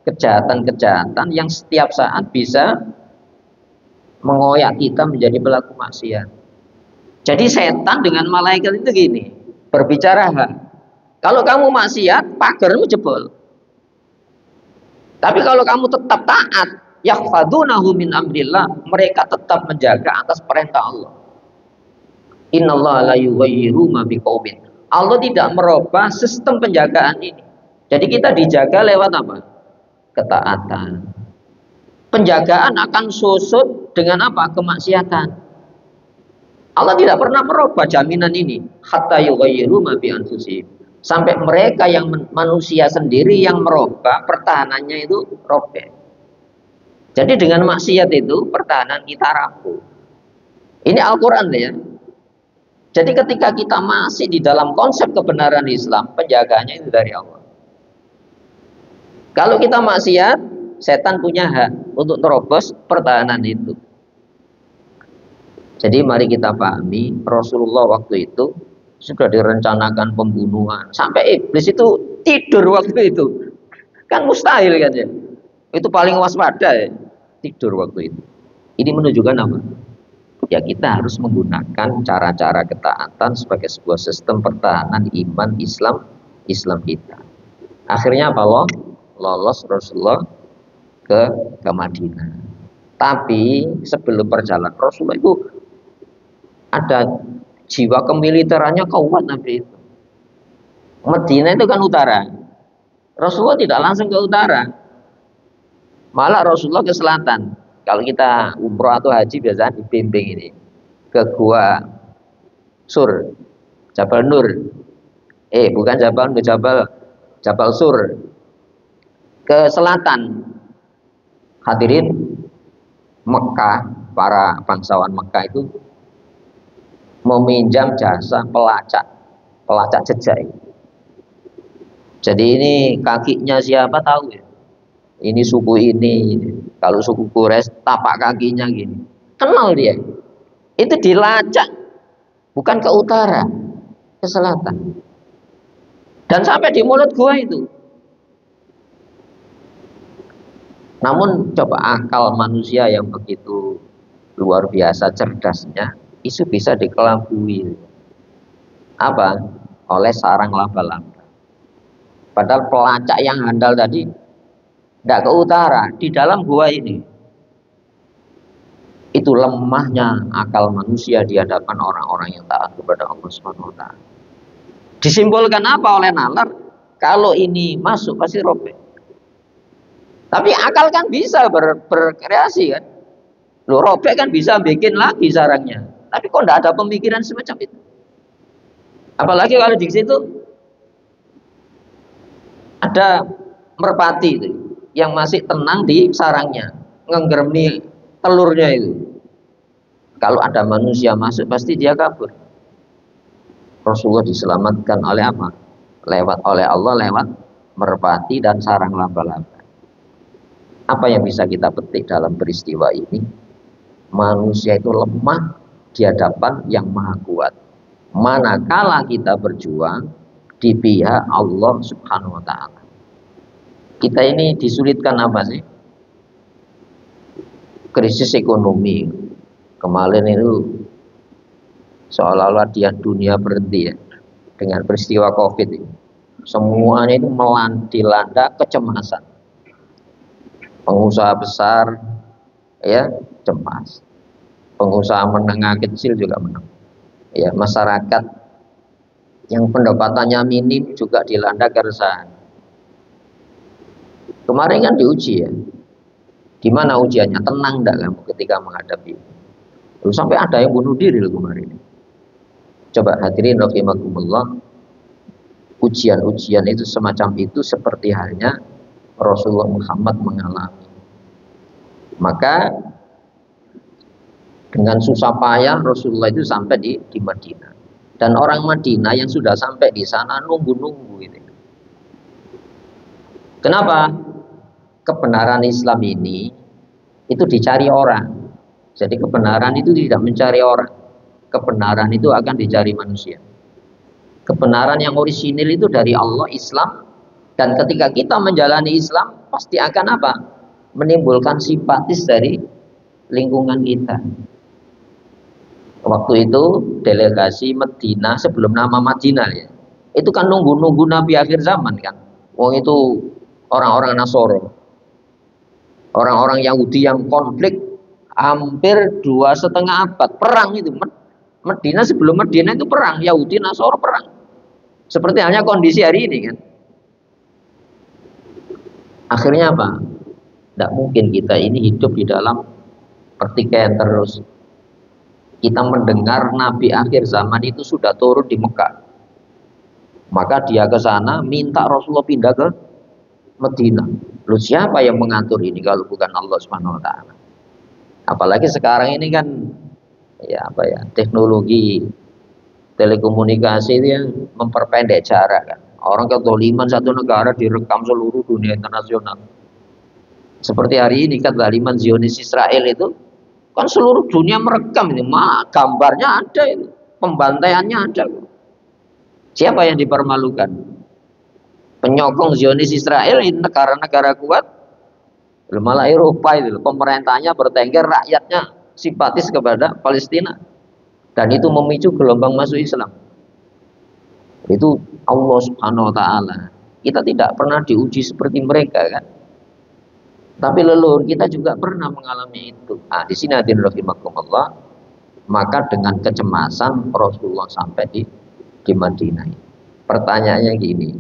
Kejahatan-kejahatan yang setiap saat bisa mengoyak kita menjadi pelaku maksiat. Jadi setan dengan malaikat itu gini, berbicara hak. Kalau kamu maksiat, pagarmu jebol. Tapi kalau kamu tetap taat, yahfadunahu min amrillah, mereka tetap menjaga atas perintah Allah. Innallaha la yughayyiru ma biqaumin. Allah tidak merubah sistem penjagaan ini. Jadi kita dijaga lewat apa? Ketaatan. Penjagaan akan susut dengan apa? Kemaksiatan. Allah tidak pernah merubah jaminan ini. Hatta yughayyiru ma bi anfusihim. Sampai mereka yang manusia sendiri yang merubah pertahanannya itu robek. Jadi dengan maksiat itu pertahanan kita rapuh. Ini Al-Quran ya. Jadi ketika kita masih di dalam konsep kebenaran Islam, penjagaannya itu dari Allah. Kalau kita maksiat, setan punya hak untuk terobos pertahanan itu. Jadi mari kita pahami, Rasulullah waktu itu sudah direncanakan pembunuhan. Sampai iblis itu tidur waktu itu. Kan mustahil kan ya. Itu paling waspada ya. Tidur waktu itu. Ini menunjukkan apa? Ya kita harus menggunakan cara-cara ketaatan sebagai sebuah sistem pertahanan iman Islam kita. Akhirnya apa loh? Lolos Rasulullah ke Madinah. Tapi sebelum perjalanan Rasulullah itu ada jiwa kemiliterannya kuat Nabi itu. Madinah itu kan utara. Rasulullah tidak langsung ke utara. Malah Rasulullah ke selatan. Kalau kita umroh atau haji biasanya dibimbing ini ke Gua Sur, Jabal Nur. Bukan Jabal Nur, Jabal Sur. Ke selatan. Hadirin Mekah, para bangsawan Mekah itu meminjam jasa pelacak jejak. Jadi ini kakinya siapa tahu ya. Ini suku ini. Kalau suku Quraisy tapak kakinya gini. Kenal dia. Itu dilacak. Bukan ke utara, ke selatan. Dan sampai di mulut gua itu. Namun coba akal manusia yang begitu luar biasa cerdasnya, itu bisa dikelabui. Apa? Oleh sarang laba-laba. Padahal pelacak yang handal tadi tidak ke utara, di dalam gua ini. Itu lemahnya akal manusia di hadapan orang-orang yang taat kepada Allah Subhanahu wa taala. Disimbolkan apa oleh nalar? Kalau ini masuk pasti robek. Tapi akal kan bisa berkreasi kan. Loh, robek kan bisa bikin lagi sarangnya. Tapi kok tidak ada pemikiran semacam itu? Apalagi kalau di situ ada merpati itu yang masih tenang di sarangnya, ngenggermi telurnya itu. Kalau ada manusia masuk pasti dia kabur. Rasulullah diselamatkan oleh apa? Oleh Allah lewat merpati dan sarang laba-laba. Apa yang bisa kita petik dalam peristiwa ini? Manusia itu lemah di hadapan yang maha kuat. Manakala kita berjuang di pihak Allah Subhanahu wa taala. Kita ini disulitkan apa sih? Krisis ekonomi. Kemarin itu seolah-olah dunia berhenti ya dengan peristiwa Covid ini. Semuanya itu dilanda kecemasan. Pengusaha besar ya cemas. Pengusaha menengah kecil juga menang. Ya, masyarakat yang pendapatannya minim juga dilanda keresahan. Kemarin kan diuji ya. Gimana ujiannya? Tenang enggak kamu ketika menghadapi itu? Lalu sampai ada yang bunuh diri loh kemarin. Coba hadirin rahimakumullah, ujian-ujian itu semacam itu seperti halnya Rasulullah Muhammad mengalami. Maka dengan susah payah Rasulullah itu sampai di Madinah. Dan orang Madinah yang sudah sampai di sana nunggu-nunggu itu. Kenapa? Kebenaran Islam ini itu dicari orang. Jadi kebenaran itu tidak mencari orang. Kebenaran itu akan dicari manusia. Kebenaran yang orisinil itu dari Allah, Islam. Dan ketika kita menjalani Islam, pasti akan apa? Menimbulkan simpatis dari lingkungan kita. Waktu itu delegasi Madinah sebelum nama Madinah ya. Itu kan nunggu-nunggu Nabi akhir zaman kan. Wong itu orang-orang Nasoro. Orang-orang Yahudi yang konflik hampir 2,5 abad perang itu. Madinah sebelum Madinah itu perang, Yahudi Nasoro perang. Seperti halnya kondisi hari ini kan. Akhirnya apa? Tidak mungkin kita ini hidup di dalam pertikaian terus. Kita mendengar Nabi akhir zaman itu sudah turun di Mekah. Maka dia ke sana minta Rasulullah pindah ke Madinah. Lu siapa yang mengatur ini kalau bukan Allah Subhanahu wa taala? Apalagi sekarang ini kan ya apa ya, teknologi telekomunikasi itu yang memperpendek jarak kan. Orang kezaliman satu negara direkam seluruh dunia internasional. Seperti hari ini kan kezaliman Zionis Israel itu kan seluruh dunia merekam ini, gambarnya ada itu, pembantaiannya ada. Siapa yang dipermalukan? Penyokong Zionis Israel ini negara-negara kuat, malah Eropa itu, pemerintahnya bertengger, rakyatnya simpatis kepada Palestina, dan itu memicu gelombang masuk Islam. Itu Allah Subhanahu wa taala. Kita tidak pernah diuji seperti mereka kan. Tapi leluhur kita juga pernah mengalami itu. Nah, di sini hadirin rahimakumullah, maka dengan kecemasan Rasulullah sampai di Madinah. Pertanyaannya gini,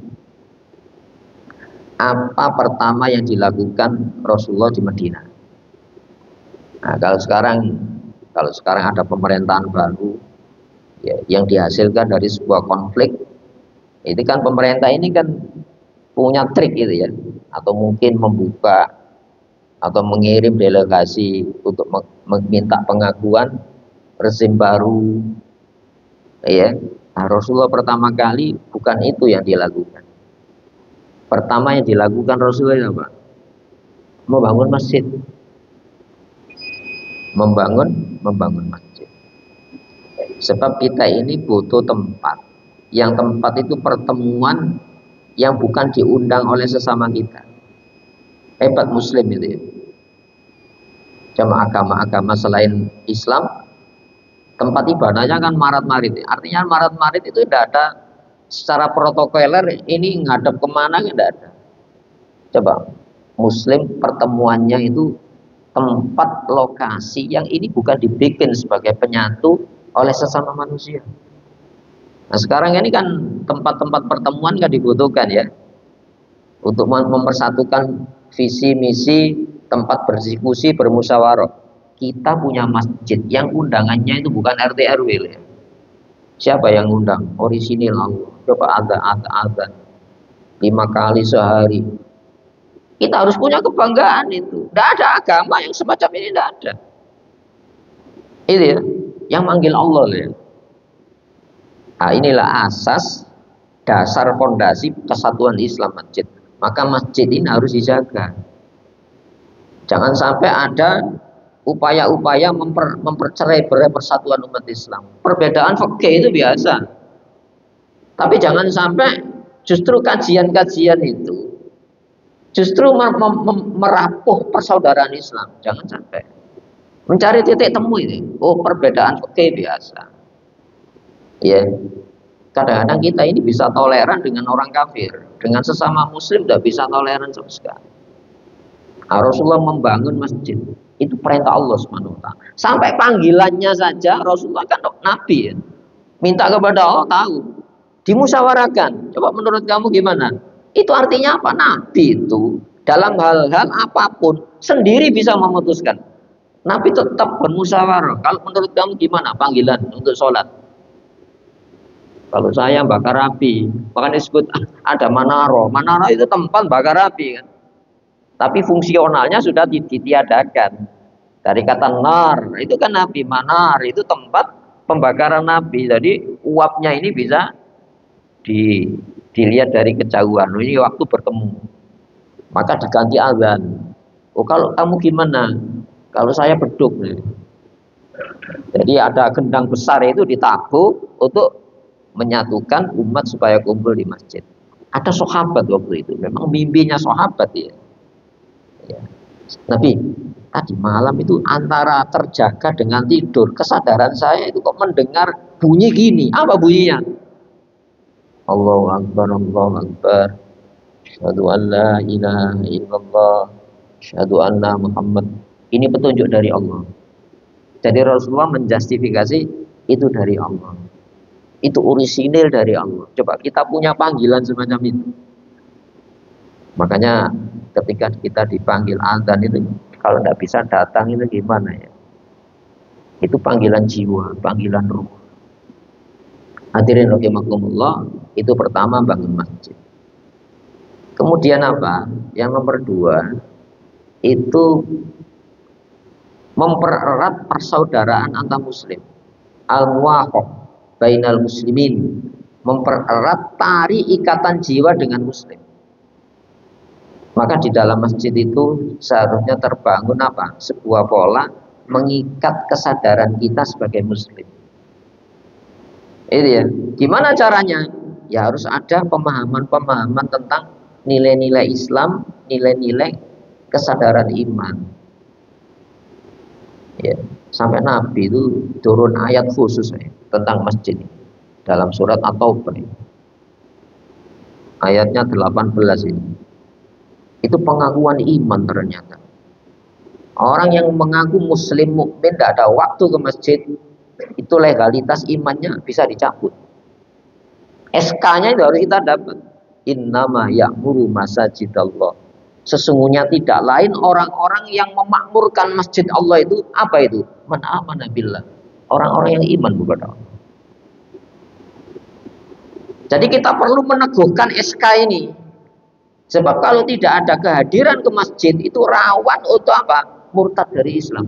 apa pertama yang dilakukan Rasulullah di Madinah? Nah, kalau sekarang ada pemerintahan baru ya, yang dihasilkan dari sebuah konflik, itu kan pemerintah ini kan punya trik gitu ya, atau mungkin membuka atau mengirim delegasi untuk meminta pengakuan rezim baru Ya, nah, Rasulullah pertama kali bukan itu yang dilakukan. Pertama yang dilakukan Rasulullah apa? Membangun masjid. Membangun masjid. Sebab kita ini butuh tempat. Yang tempat itu pertemuan yang bukan diundang oleh sesama kita. Hebat Muslim itu ya. Cuma agama-agama selain Islam, tempat ibadahnya kan marat-marit. Artinya marat-marit itu tidak ada secara protokoler ini ngadep kemana, tidak ada. Coba Muslim pertemuannya itu tempat lokasi yang ini bukan dibikin sebagai penyatu oleh sesama manusia. Nah sekarang ini kan tempat-tempat pertemuan kan dibutuhkan ya untuk mempersatukan visi misi, tempat berdiskusi, bermusyawarah. Kita punya masjid yang undangannya itu bukan RT RW ya. Siapa yang undang? Orisinil Allah. Coba ada 5 kali sehari. Kita harus punya kebanggaan itu. Tidak ada agama yang semacam ini, tidak ada. Itu ya, yang manggil Allah ya. Nah, inilah asas dasar fondasi kesatuan Islam masjid. Maka masjid ini harus dijaga. Jangan sampai ada upaya-upaya mempercerai-berai persatuan umat Islam. Perbedaan fikih itu biasa. Tapi jangan sampai justru kajian-kajian itu justru merapuh persaudaraan Islam. Jangan sampai. Mencari titik temu ini. Oh, perbedaan fikih biasa. Ya. Kadang-kadang kita ini bisa toleran dengan orang kafir, dengan sesama muslim tidak bisa toleran sama sekali. Nah, Rasulullah membangun masjid itu perintah Allah SWT. Sampai panggilannya saja Rasulullah kan nabi ya. Minta kepada Allah tahu, dimusyawarakan. Coba menurut kamu gimana? Itu artinya apa? Nabi itu dalam hal-hal apapun sendiri bisa memutuskan. Nabi tetap bermusyawarah. Kalau menurut kamu gimana panggilan untuk sholat? Kalau saya bakar api, makanya disebut ada manaro. Manaro itu tempat bakar api kan. Tapi fungsionalnya sudah ditiadakan. Dari kata nar, itu kan api. Manar itu tempat pembakaran api. Jadi uapnya ini bisa dilihat dari kejauhan. Ini waktu bertemu. Maka diganti azan. Oh kalau kamu gimana? Kalau saya beduk. Jadi ada gendang besar itu ditabuk untuk menyatukan umat supaya kumpul di masjid. Ada sahabat waktu itu, memang mimpinya sahabat ya. Nabi tadi malam itu antara terjaga dengan tidur, kesadaran saya itu kok mendengar bunyi gini. Apa bunyinya? Allahu Akbar, Allahu Akbar. Asyhadu an la ilaha illallah. Asyhadu anna Muhammad. Ini petunjuk dari Allah. Jadi Rasulullah menjustifikasi itu dari Allah. Itu orisinil dari Allah. Coba kita punya panggilan semacam itu. Makanya ketika kita dipanggil azan itu kalau tidak bisa datang itu gimana ya? Itu panggilan jiwa, panggilan ruh. Hadirin rahimakumullah, itu pertama bangun masjid. Kemudian apa? Yang nomor 2 itu mempererat persaudaraan antar muslim. Al-muwafaq bainal muslimin, mempererat tari ikatan jiwa dengan muslim. Maka di dalam masjid itu seharusnya terbangun apa? Sebuah pola mengikat kesadaran kita sebagai muslim. Itu ya. Gimana caranya? Ya harus ada pemahaman-pemahaman tentang nilai-nilai Islam, nilai-nilai kesadaran iman. Ya, sampai Nabi itu turun ayat khusus ya, tentang masjid dalam surat At-Taubah. Ayatnya 18 ini. Itu pengakuan iman ternyata. Orang yang mengaku muslim mukmin tidak ada waktu ke masjid, itu legalitas imannya bisa dicabut. SK-nya itu harus kita dapat. Innama ya'muru masajidallah. Sesungguhnya tidak lain orang-orang yang memakmurkan masjid Allah itu apa itu? Man amana billah. Orang-orang yang iman kepada Allah. Jadi kita perlu meneguhkan SK ini. Sebab kalau tidak ada kehadiran ke masjid itu rawan untuk apa? Murtad dari Islam.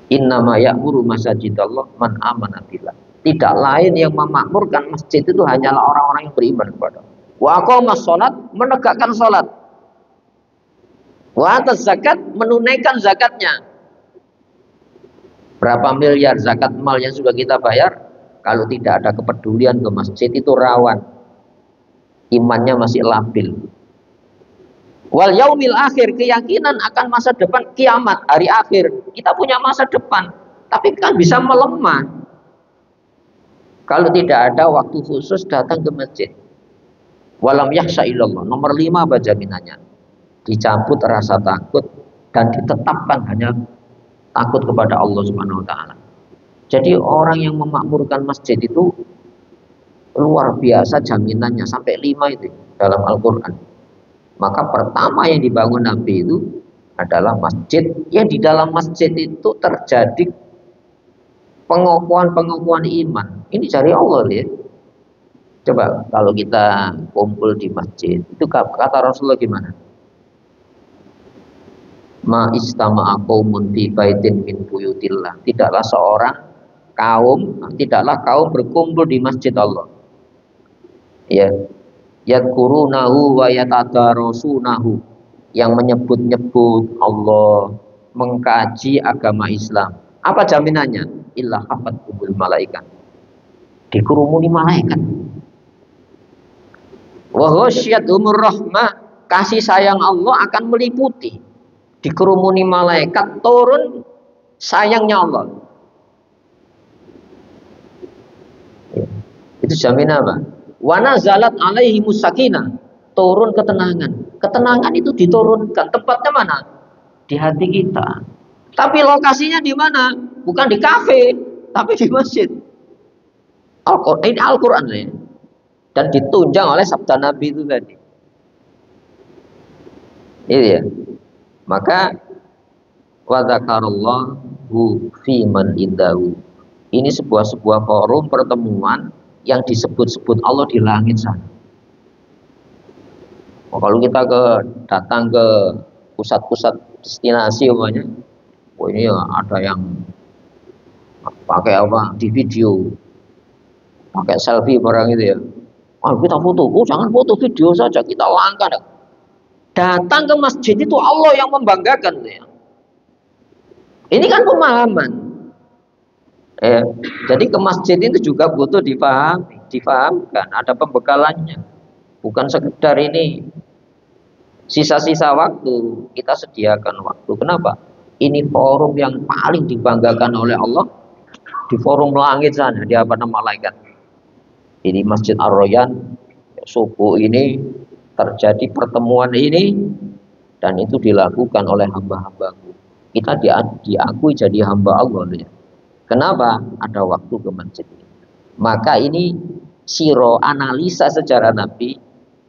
Innama ya'muru masajidallah man amana billah. Tidak lain yang memakmurkan masjid itu hanyalah orang-orang yang beriman kepada Allah. Wa aqamas shalat, menegakkan salat. Wa atas zakat, menunaikan zakatnya. Berapa miliar zakat mal yang sudah kita bayar? Kalau tidak ada kepedulian ke masjid itu rawan. Imannya masih labil. Wal yaumil akhir, keyakinan akan masa depan kiamat, hari akhir. Kita punya masa depan, tapi kan bisa melemah kalau tidak ada waktu khusus datang ke masjid. Walam yakhsha illallah. Nomor 5 apa jaminannya? Dicabut rasa takut dan ditetapkan hanya takut kepada Allah Subhanahu wa taala. Jadi orang yang memakmurkan masjid itu luar biasa jaminannya, sampai 5 itu dalam Al-Qur'an. Maka pertama yang dibangun Nabi itu adalah masjid. Yang di dalam masjid itu terjadi pengakuan iman. Ini dari Allah ya. Coba kalau kita kumpul di masjid, itu kata Rasulullah gimana? Ma istama'a qaumun fi baitin min buyutillah. Tidaklah kaum berkumpul di masjid Allah. Ya. Yadkurunahu wa yatadarasunahu, yang menyebut-nyebut Allah, mengkaji agama Islam. Apa jaminannya? Illa hafathumul malaikat. Dikerumuni malaikat. Wa ghasyiyatuhumur rahmah, kasih sayang Allah akan meliputi. Dikerumuni malaikat, turun sayangnya Allah. Itu jaminan apa? Wa nazalat alaihimus sakinah, turun ketenangan. Ketenangan itu diturunkan. Tempatnya mana? Di hati kita. Tapi lokasinya di mana? Bukan di kafe, tapi di masjid. Ini Al-Qur'an ya. Dan ditunjang oleh sabda Nabi itu tadi. Itu ya. Maka wa dzakarallahu fi man indahu. Ini sebuah forum pertemuan yang disebut-sebut Allah di langit sana. Kalau kita datang ke pusat-pusat destinasi umpamanya, ini ya ada yang pakai apa di video, pakai selfie barang itu ya. Kita foto, jangan foto, video saja, kita langkah. Datang ke masjid itu Allah yang membanggakan ya. Ini kan pemahaman. Jadi ke masjid itu juga butuh difahamkan, ada pembekalannya. Bukan sekedar ini sisa-sisa waktu, kita sediakan waktu. Kenapa? Ini forum yang paling dibanggakan oleh Allah, di forum langit sana, di hadapan malaikat. Ini Masjid Ar-Rayyan, subuh ini terjadi pertemuan ini, dan itu dilakukan oleh hamba-hambaku. Kita diakui jadi hamba Allah ya. Kenapa? Ada waktu ke masjid. Maka ini siro analisa sejarah Nabi.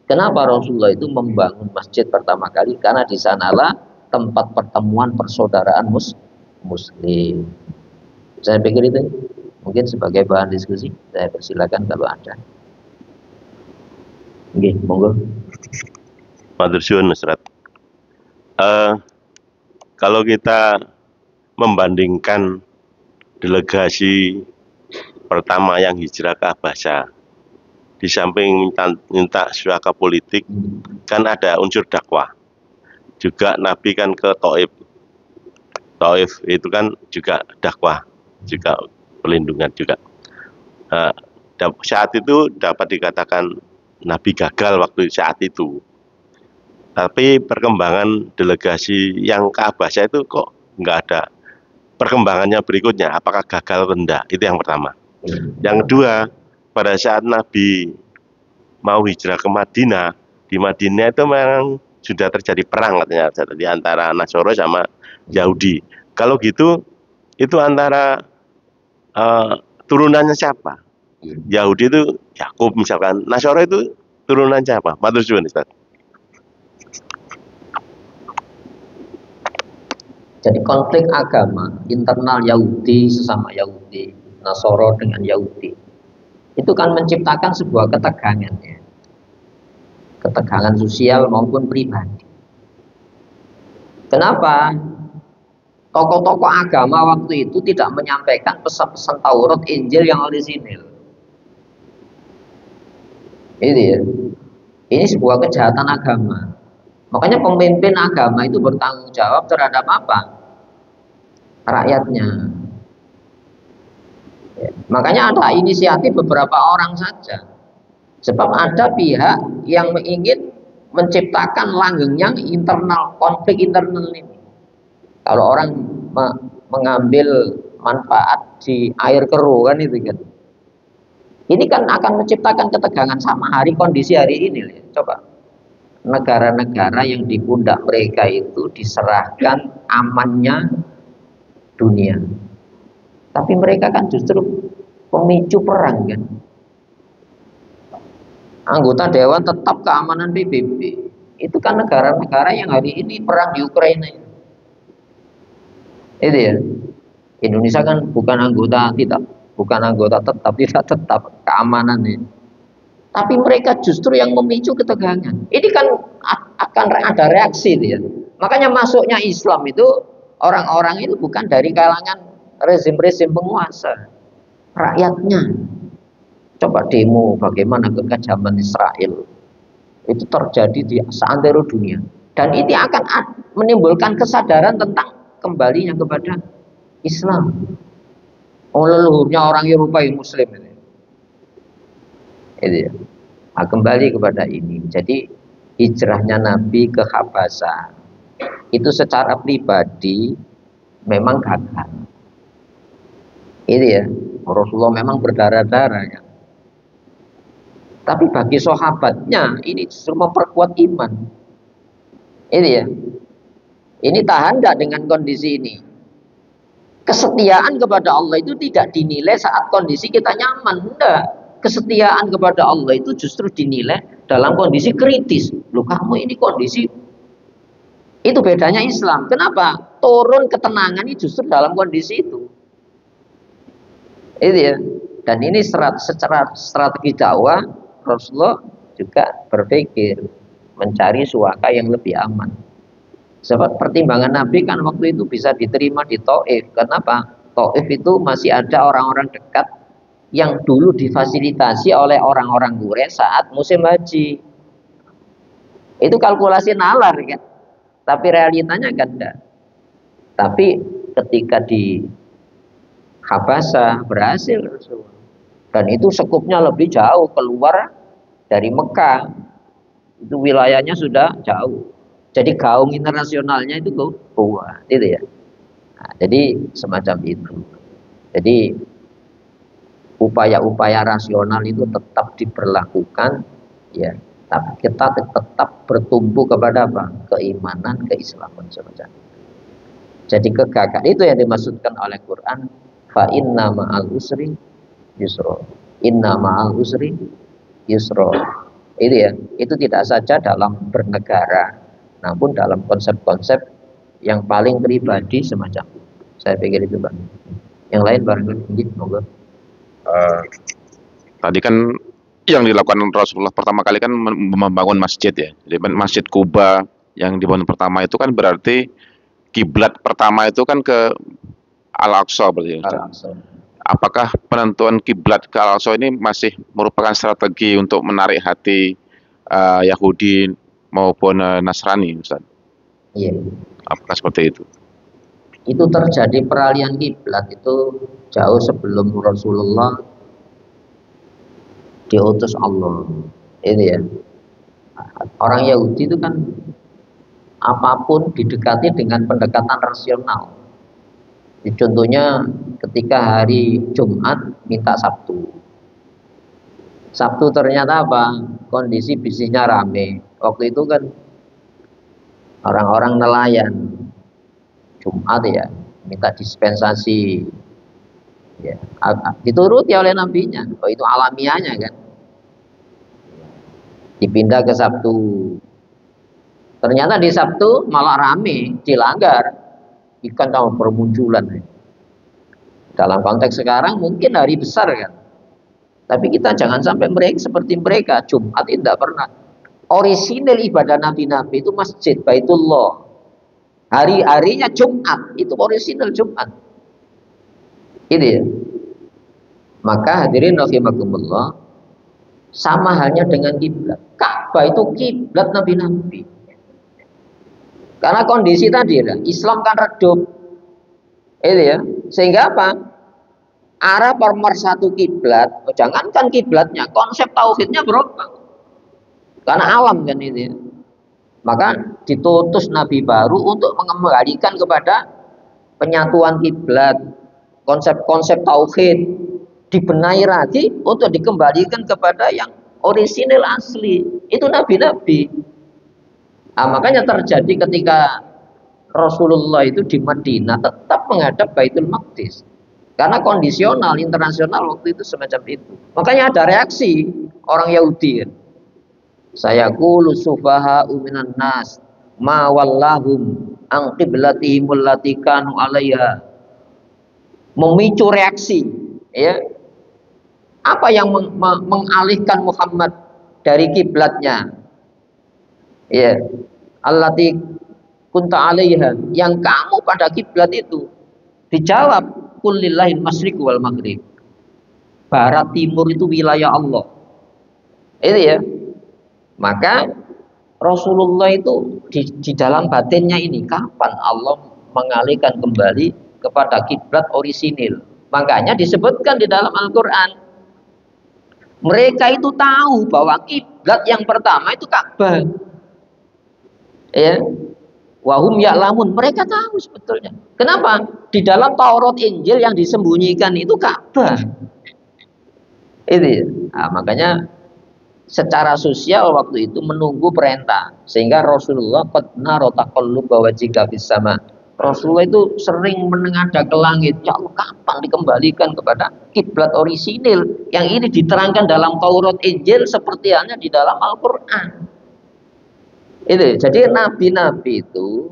Kenapa Rasulullah itu membangun masjid pertama kali? Karena di sanalah tempat pertemuan persaudaraan muslim. Saya pikir itu mungkin sebagai bahan diskusi. Saya persilakan kalau ada. Oke, monggo. Matur suwun Ustaz. Kalau kita membandingkan delegasi pertama yang hijrah ke Habasya, di samping minta suaka politik, kan ada unsur dakwah. Juga Nabi kan ke Taif. Taif itu kan juga dakwah, juga perlindungan juga. Saat itu dapat dikatakan Nabi gagal waktu saat itu. Tapi perkembangan delegasi yang ke Habasya itu kok nggak ada perkembangannya berikutnya, apakah gagal rendah? Itu yang pertama. Yang kedua, pada saat Nabi mau hijrah ke Madinah, di Madinah itu memang sudah terjadi perang katanya di antara Nasoro sama Yahudi. Kalau gitu, itu antara turunannya siapa? Yahudi itu Yakub misalkan, Nasoro itu turunan siapa? Matur suwun Ustaz. Jadi konflik agama internal Yahudi sesama Yahudi, Nasoro dengan Yahudi, itu kan menciptakan sebuah ketegangan ya. Ketegangan sosial maupun pribadi. Kenapa? Tokoh-tokoh agama waktu itu tidak menyampaikan pesan-pesan Taurat, Injil yang orisinil. Ini ya. Ini sebuah kejahatan agama. Makanya pemimpin agama itu bertanggung jawab terhadap apa? Rakyatnya. Ya. Makanya ada inisiatif beberapa orang saja. Sebab ada pihak yang ingin menciptakan langgengnya internal, konflik internal ini. Kalau orang mengambil manfaat di air keruh kan itu kan. Ini kan akan menciptakan ketegangan sama kondisi hari ini. Coba. Negara-negara yang di pundak mereka itu diserahkan amannya dunia. Tapi mereka kan justru pemicu perang kan. Anggota dewan tetap keamanan PBB. Itu kan negara-negara yang hari ini perang di Ukraina. Itu ya. Indonesia kan bukan anggota tetap, tidak tetap keamanannya. Tapi mereka justru yang memicu ketegangan. Ini kan akan ada reaksi ya. Makanya masuknya Islam itu orang-orang itu bukan dari kalangan rezim-rezim penguasa, rakyatnya. Coba demo bagaimana kekejaman Israel itu terjadi di seantero dunia, dan ini akan menimbulkan kesadaran tentang kembalinya kepada Islam. Leluhurnya orang Eropa yang Muslim ini. Itu ya. Nah, kembali kepada ini. Jadi hijrahnya Nabi ke Habasah itu secara pribadi memang gagal. Itu ya. Rasulullah memang berdarah-darah ya. Tapi bagi sahabatnya ini justru memperkuat iman. Itu ya. Ini tahan enggak dengan kondisi ini? Kesetiaan kepada Allah itu tidak dinilai saat kondisi kita nyaman, enggak. Kesetiaan kepada Allah itu justru dinilai dalam kondisi kritis. Loh, kamu ini kondisi, itu bedanya Islam. Kenapa? Turun ketenangan ini justru dalam kondisi itu. Itu ya. Dan ini secara strategi dakwah Rasulullah juga berpikir mencari suaka yang lebih aman. Sebab pertimbangan Nabi kan waktu itu bisa diterima di Taif. Kenapa? Taif itu masih ada orang-orang dekat yang dulu difasilitasi oleh orang-orang Quraisy saat musim haji. Itu kalkulasi nalar kan. Tapi realitanya kan enggak. Tapi ketika di Habasah berhasil. Dan itu sekupnya lebih jauh keluar dari Mekah. Itu wilayahnya sudah jauh. Jadi gaung internasionalnya itu kuat, itu ya. Nah, jadi semacam itu. Jadi upaya-upaya rasional itu tetap diberlakukan, ya. Tapi kita tetap bertumbuh kepada apa? Keimanan, keislaman semacam itu. Jadi kegagalan itu yang dimaksudkan oleh Quran. Fa inna ma'al usri yusra. Inna ma'al usri yusra. Itu ya. Itu tidak saja dalam bernegara, namun dalam konsep-konsep yang paling pribadi semacam itu. Saya pikir itu Pak. Yang lain barangkali ingin monggo. Tadi kan yang dilakukan Rasulullah pertama kali kan membangun masjid ya. Jadi Masjid Kuba yang dibangun pertama itu kan berarti kiblat pertama itu kan ke Al-Aqsa berarti. Al-Aqsa. Apakah penentuan kiblat ke Al-Aqsa ini masih merupakan strategi untuk menarik hati Yahudi maupun Nasrani, Ustaz? Iya. Apakah seperti itu? Itu terjadi peralihan kiblat itu jauh sebelum Rasulullah diutus Allah. Ini ya. Orang Yahudi itu kan apapun didekati dengan pendekatan rasional. Contohnya ketika hari Jumat minta Sabtu. Sabtu ternyata apa? Kondisi bisnisnya rame. Waktu itu kan orang-orang nelayan Jumat ya minta dispensasi, ya dituruti oleh nabinya. Oh, itu alamiahnya kan. Dipindah ke Sabtu. Ternyata di Sabtu malah rame, dilanggar. Ikan tahu bermunculan. Dalam konteks sekarang mungkin hari besar kan. Tapi kita jangan sampai mereka seperti mereka. Jumat itu tidak pernah. Orisinil ibadah nabi-nabi itu masjid Baitullah. Hari-harinya Jumat, itu orisinal Jumat. Itu ya. Maka hadirin rahimakumullah, sama halnya dengan kiblat. Ka'bah itu kiblat nabi-nabi. Karena kondisi tadi ya, Islam kan redup. Itu ya. Sehingga apa? Arah pemersatu kiblat, jangankan kiblatnya, konsep tauhidnya berubah. Karena alam kan itu ya. Maka ditutus nabi baru untuk mengembalikan kepada penyatuan kiblat, konsep-konsep tauhid dibenahi lagi untuk dikembalikan kepada yang orisinil asli. Itu nabi-nabi. Nah, makanya terjadi ketika Rasulullah itu di Madinah tetap menghadap Baitul Maqdis. Karena kondisional internasional waktu itu semacam itu. Makanya ada reaksi orang Yahudi. Saya qulu sufaha'u minan nas ma wallahum an qiblatihim allati kanu 'alaiha. Memicu reaksi, ya. Apa yang mengalihkan Muhammad dari kiblatnya? Ya, allati kunta 'alaiha, yang kamu pada kiblat itu. Dijawab, qul lillahil masyriq wal maghrib. Barat timur itu wilayah Allah. Itu ya. Maka Rasulullah itu di dalam batinnya ini, kapan Allah mengalihkan kembali kepada kiblat orisinil? Makanya disebutkan di dalam Al-Quran, mereka itu tahu bahwa kiblat yang pertama itu Ka'bah. Ya, wahum ya'lamun, mereka tahu sebetulnya. Kenapa? Di dalam Taurat Injil yang disembunyikan itu Ka'bah. Itu ya. Nah, makanya secara sosial waktu itu menunggu perintah, sehingga Rasulullah qad nara taqalluba wajhika fis sama. Rasulullah itu sering menengadah ke langit, ya Allah, kapan dikembalikan kepada kiblat orisinil yang ini diterangkan dalam Taurat Injil seperti halnya di dalam Al-Qur'an. Itu. Jadi nabi-nabi itu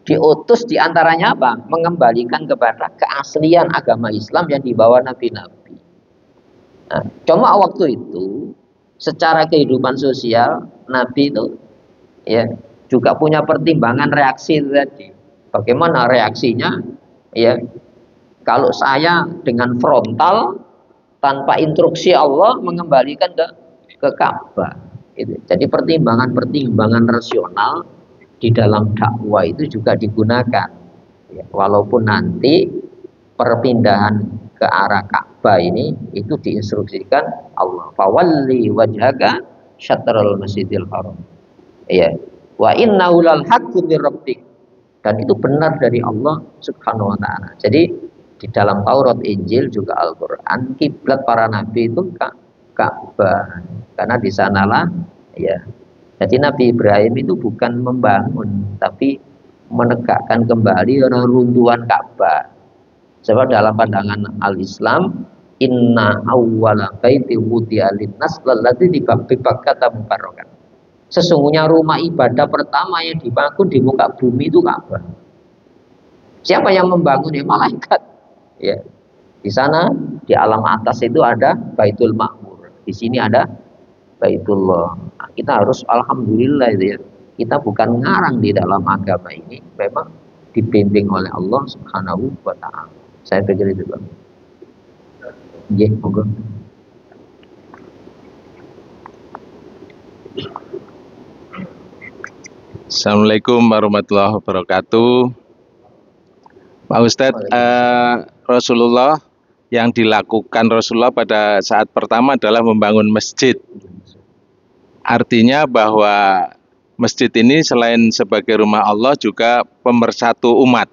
diutus diantaranya apa? Mengembalikan kepada keaslian agama Islam yang dibawa nabi-nabi. Nah, cuma waktu itu secara kehidupan sosial Nabi itu ya juga punya pertimbangan reaksi tadi. Bagaimana reaksinya? Ya, kalau saya dengan frontal tanpa instruksi Allah mengembalikan ke Ka'bah. Gitu. Jadi pertimbangan rasional di dalam dakwah itu juga digunakan. Ya, walaupun nanti perpindahan ke arah Ka'bah ini itu diinstruksikan Allah. Fawalli wajhaka syatrul masjidil haram. Ya. Wa innahu lal haqqu mir rabbik. Dan itu benar dari Allah Subhanahu wa taala. Jadi di dalam Taurat Injil juga Al-Qur'an kiblat para nabi itu Ka'bah. Karena di sanalah ya. Jadi Nabi Ibrahim itu bukan membangun tapi menegakkan kembali reruntuhan Ka'bah. Sebab dalam pandangan al-Islam, inna awwala baiti wudi'a lin-nas lalladzi bi Bakkah mubarrakan. Sesungguhnya rumah ibadah pertama yang dibangun di muka bumi itu Ka'bah. Siapa yang membangun? Ya malaikat. Ya. Di sana di alam atas itu ada Baitul Ma'mur. Di sini ada Baitullah. Nah, kita harus alhamdulillah itu ya. Kita bukan ngarang di dalam agama ini, memang dibimbing oleh Allah Subhanahu wa taala. Saya pikir itu Bang. Nggih, monggo. Assalamualaikum warahmatullahi wabarakatuh. Pak Ustadz, Rasulullah yang dilakukan Rasulullah pada saat pertama adalah membangun masjid. Artinya bahwa masjid ini selain sebagai rumah Allah juga pemersatu umat.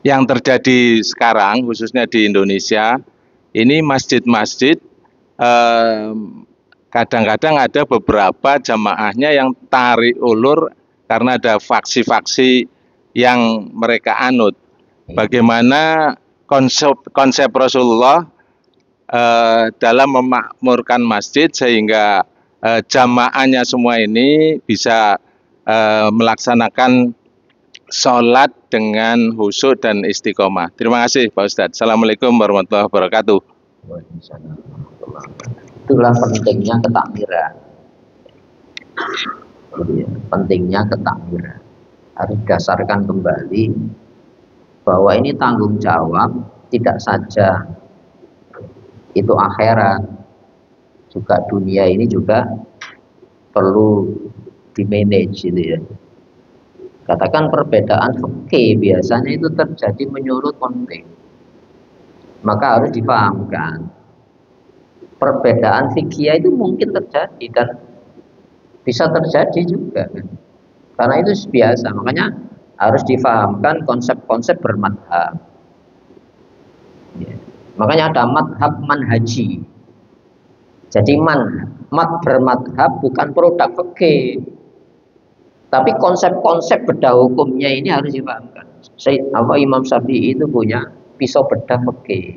Yang terjadi sekarang khususnya di Indonesia, ini masjid-masjid kadang-kadang ada beberapa jamaahnya yang tarik ulur karena ada faksi-faksi yang mereka anut. Bagaimana konsep Rasulullah dalam memakmurkan masjid sehingga jamaahnya semua ini bisa melaksanakan sholat dengan khusyuk dan istiqomah. Terima kasih Pak Ustadz. Assalamualaikum warahmatullahi wabarakatuh. Itulah pentingnya ketakbiran. Pentingnya ketakbiran. harus didasarkan kembali bahwa ini tanggung jawab tidak saja itu akhirat, juga dunia ini juga perlu di-manage gitu ya. Katakan perbedaan fikih biasanya itu terjadi menyulut konflik, maka harus dipahamkan perbedaan fikih itu mungkin terjadi dan bisa terjadi juga kan? Karena itu biasa, makanya harus difahamkan konsep-konsep bermadhab ya. Makanya ada madhab manhaji. Jadi bermadhab bukan produk fikih, tapi konsep-konsep bedah hukumnya ini harus dipahamkan. Imam Syafi'i itu punya pisau bedah fikih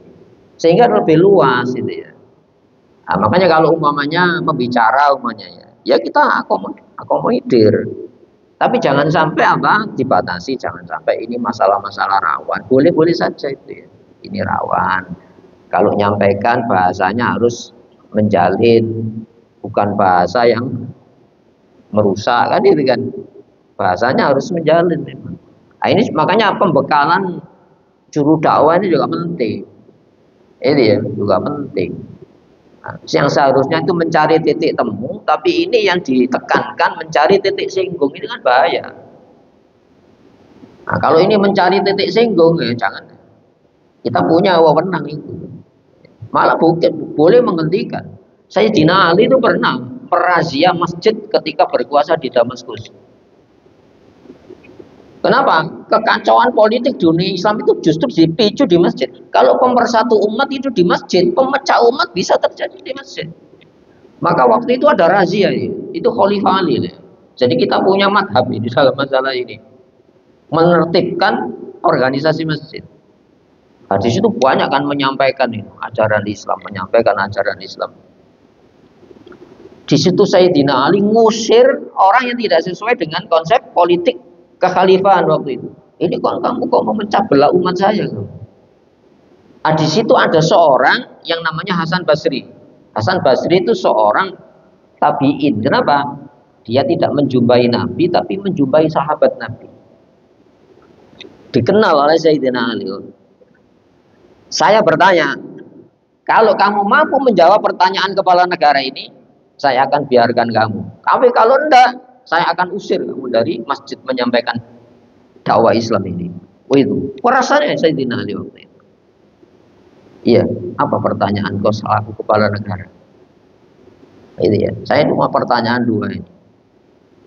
sehingga lebih luas itu ya. Nah, makanya kalau umpamanya membicara ya kita akomodir. Tapi jangan sampai dibatasi, jangan sampai ini masalah-masalah rawan. Boleh-boleh saja itu ya. Ini rawan. Kalau nyampaikan bahasanya harus menjalin, bukan bahasa yang merusak kan itu kan. Bahasanya harus menjalin memang. Nah, ini makanya pembekalan juru dakwah ini juga penting. Ini ya juga penting. Nah, yang seharusnya itu mencari titik temu, tapi ini yang ditekankan mencari titik singgung, ini kan bahaya. Nah, kalau ini mencari titik singgung, ya jangan. Kita punya wewenang itu. Malah boleh menghentikan. Sayyidina Ali itu pernah merazia masjid ketika berkuasa di Damaskus. Kenapa? Kekacauan politik dunia Islam itu justru dipicu di masjid. Kalau pemersatu umat itu di masjid, pemecah umat bisa terjadi di masjid. Maka waktu itu ada razia itu Khalifah Ali. Jadi kita punya madhab di dalam masalah ini, menertibkan organisasi masjid. Nah, di situ banyak kan menyampaikan ajaran Islam, menyampaikan ajaran Islam. Di situ Sayyidina Ali ngusir orang yang tidak sesuai dengan konsep politik kekhalifahan waktu itu. Ini kamu kok memecah belah umat saya? Nah, di situ ada seorang yang namanya Hasan Basri. Hasan Basri itu seorang tabi'in. Kenapa? Dia tidak menjumpai Nabi, tapi menjumpai sahabat Nabi. Dikenal oleh Sayyidina Ali. Saya bertanya, kalau kamu mampu menjawab pertanyaan kepala negara ini, saya akan biarkan kamu. Tapi kalau enggak, saya akan usir kamu dari masjid menyampaikan dakwah Islam ini. Oh itu, perasaannya Sayyidina Ali waktu itu. Iya, apa pertanyaan kau selaku kepala negara? Itu ya, saya cuma pertanyaan dua ini.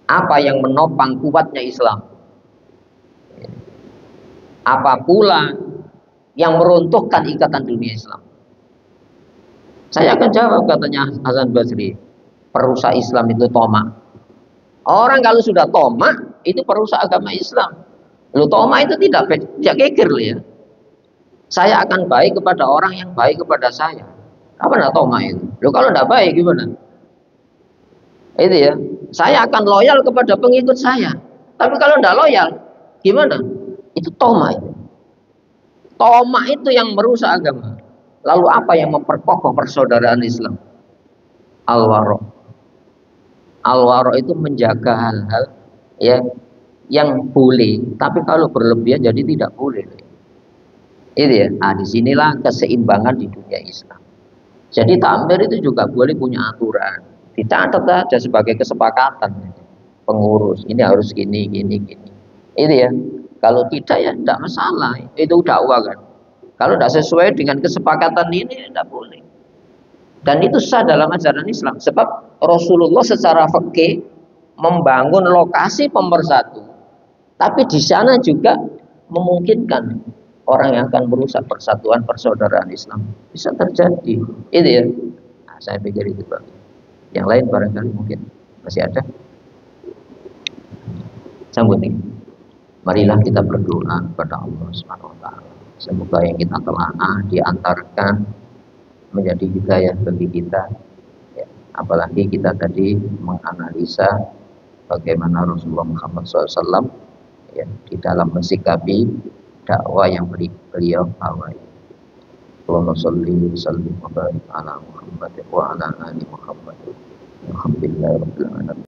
Apa yang menopang kuatnya Islam? Apa pula yang meruntuhkan ikatan dunia Islam? Saya akan jawab, katanya Hasan Basri, perusak Islam itu tomak. Orang kalau sudah tomak itu perusak agama Islam. Lu tomak itu tidak geger ya. Saya akan baik kepada orang yang baik kepada saya. Apa nak tomak itu? Lu kalau tidak baik gimana? Itu ya. Saya akan loyal kepada pengikut saya. Tapi kalau tidak loyal, gimana? Itu tomak itu. Tomak itu yang merusak agama. Lalu apa yang memperkokoh persaudaraan Islam? Al-waro. Al-waro itu menjaga hal-hal ya yang boleh, tapi kalau berlebihan jadi tidak boleh. Itu ya. Nah, disinilah keseimbangan di dunia Islam. Jadi takmir itu juga boleh punya aturan. Dicatat saja sebagai kesepakatan pengurus. Ini harus gini. Itu ya. Kalau tidak ya tidak masalah. Itu dakwah kan. Kalau tidak sesuai dengan kesepakatan ini tidak boleh. Dan itu sah dalam ajaran Islam. Sebab Rasulullah secara fikih membangun lokasi pemersatu. Tapi di sana juga memungkinkan orang yang akan merusak persatuan persaudaraan Islam. Bisa terjadi. Itu ya. Nah, saya pikir itu Pak. Yang lain barangkali mungkin masih ada. Sambut nih. Marilah kita berdoa kepada Allah Subhanahu wa taala. Semoga yang kita telah diantarkan menjadi hidayah bagi kita. Ya, apalagi kita tadi menganalisa bagaimana Rasulullah Muhammad SAW ya, di dalam mensikapi dakwah yang beliau bawa. Allahumma sholli wa sallim wa barik ala Muhammad wa ala ali Muhammad. Alhamdulillahirabbil alamin.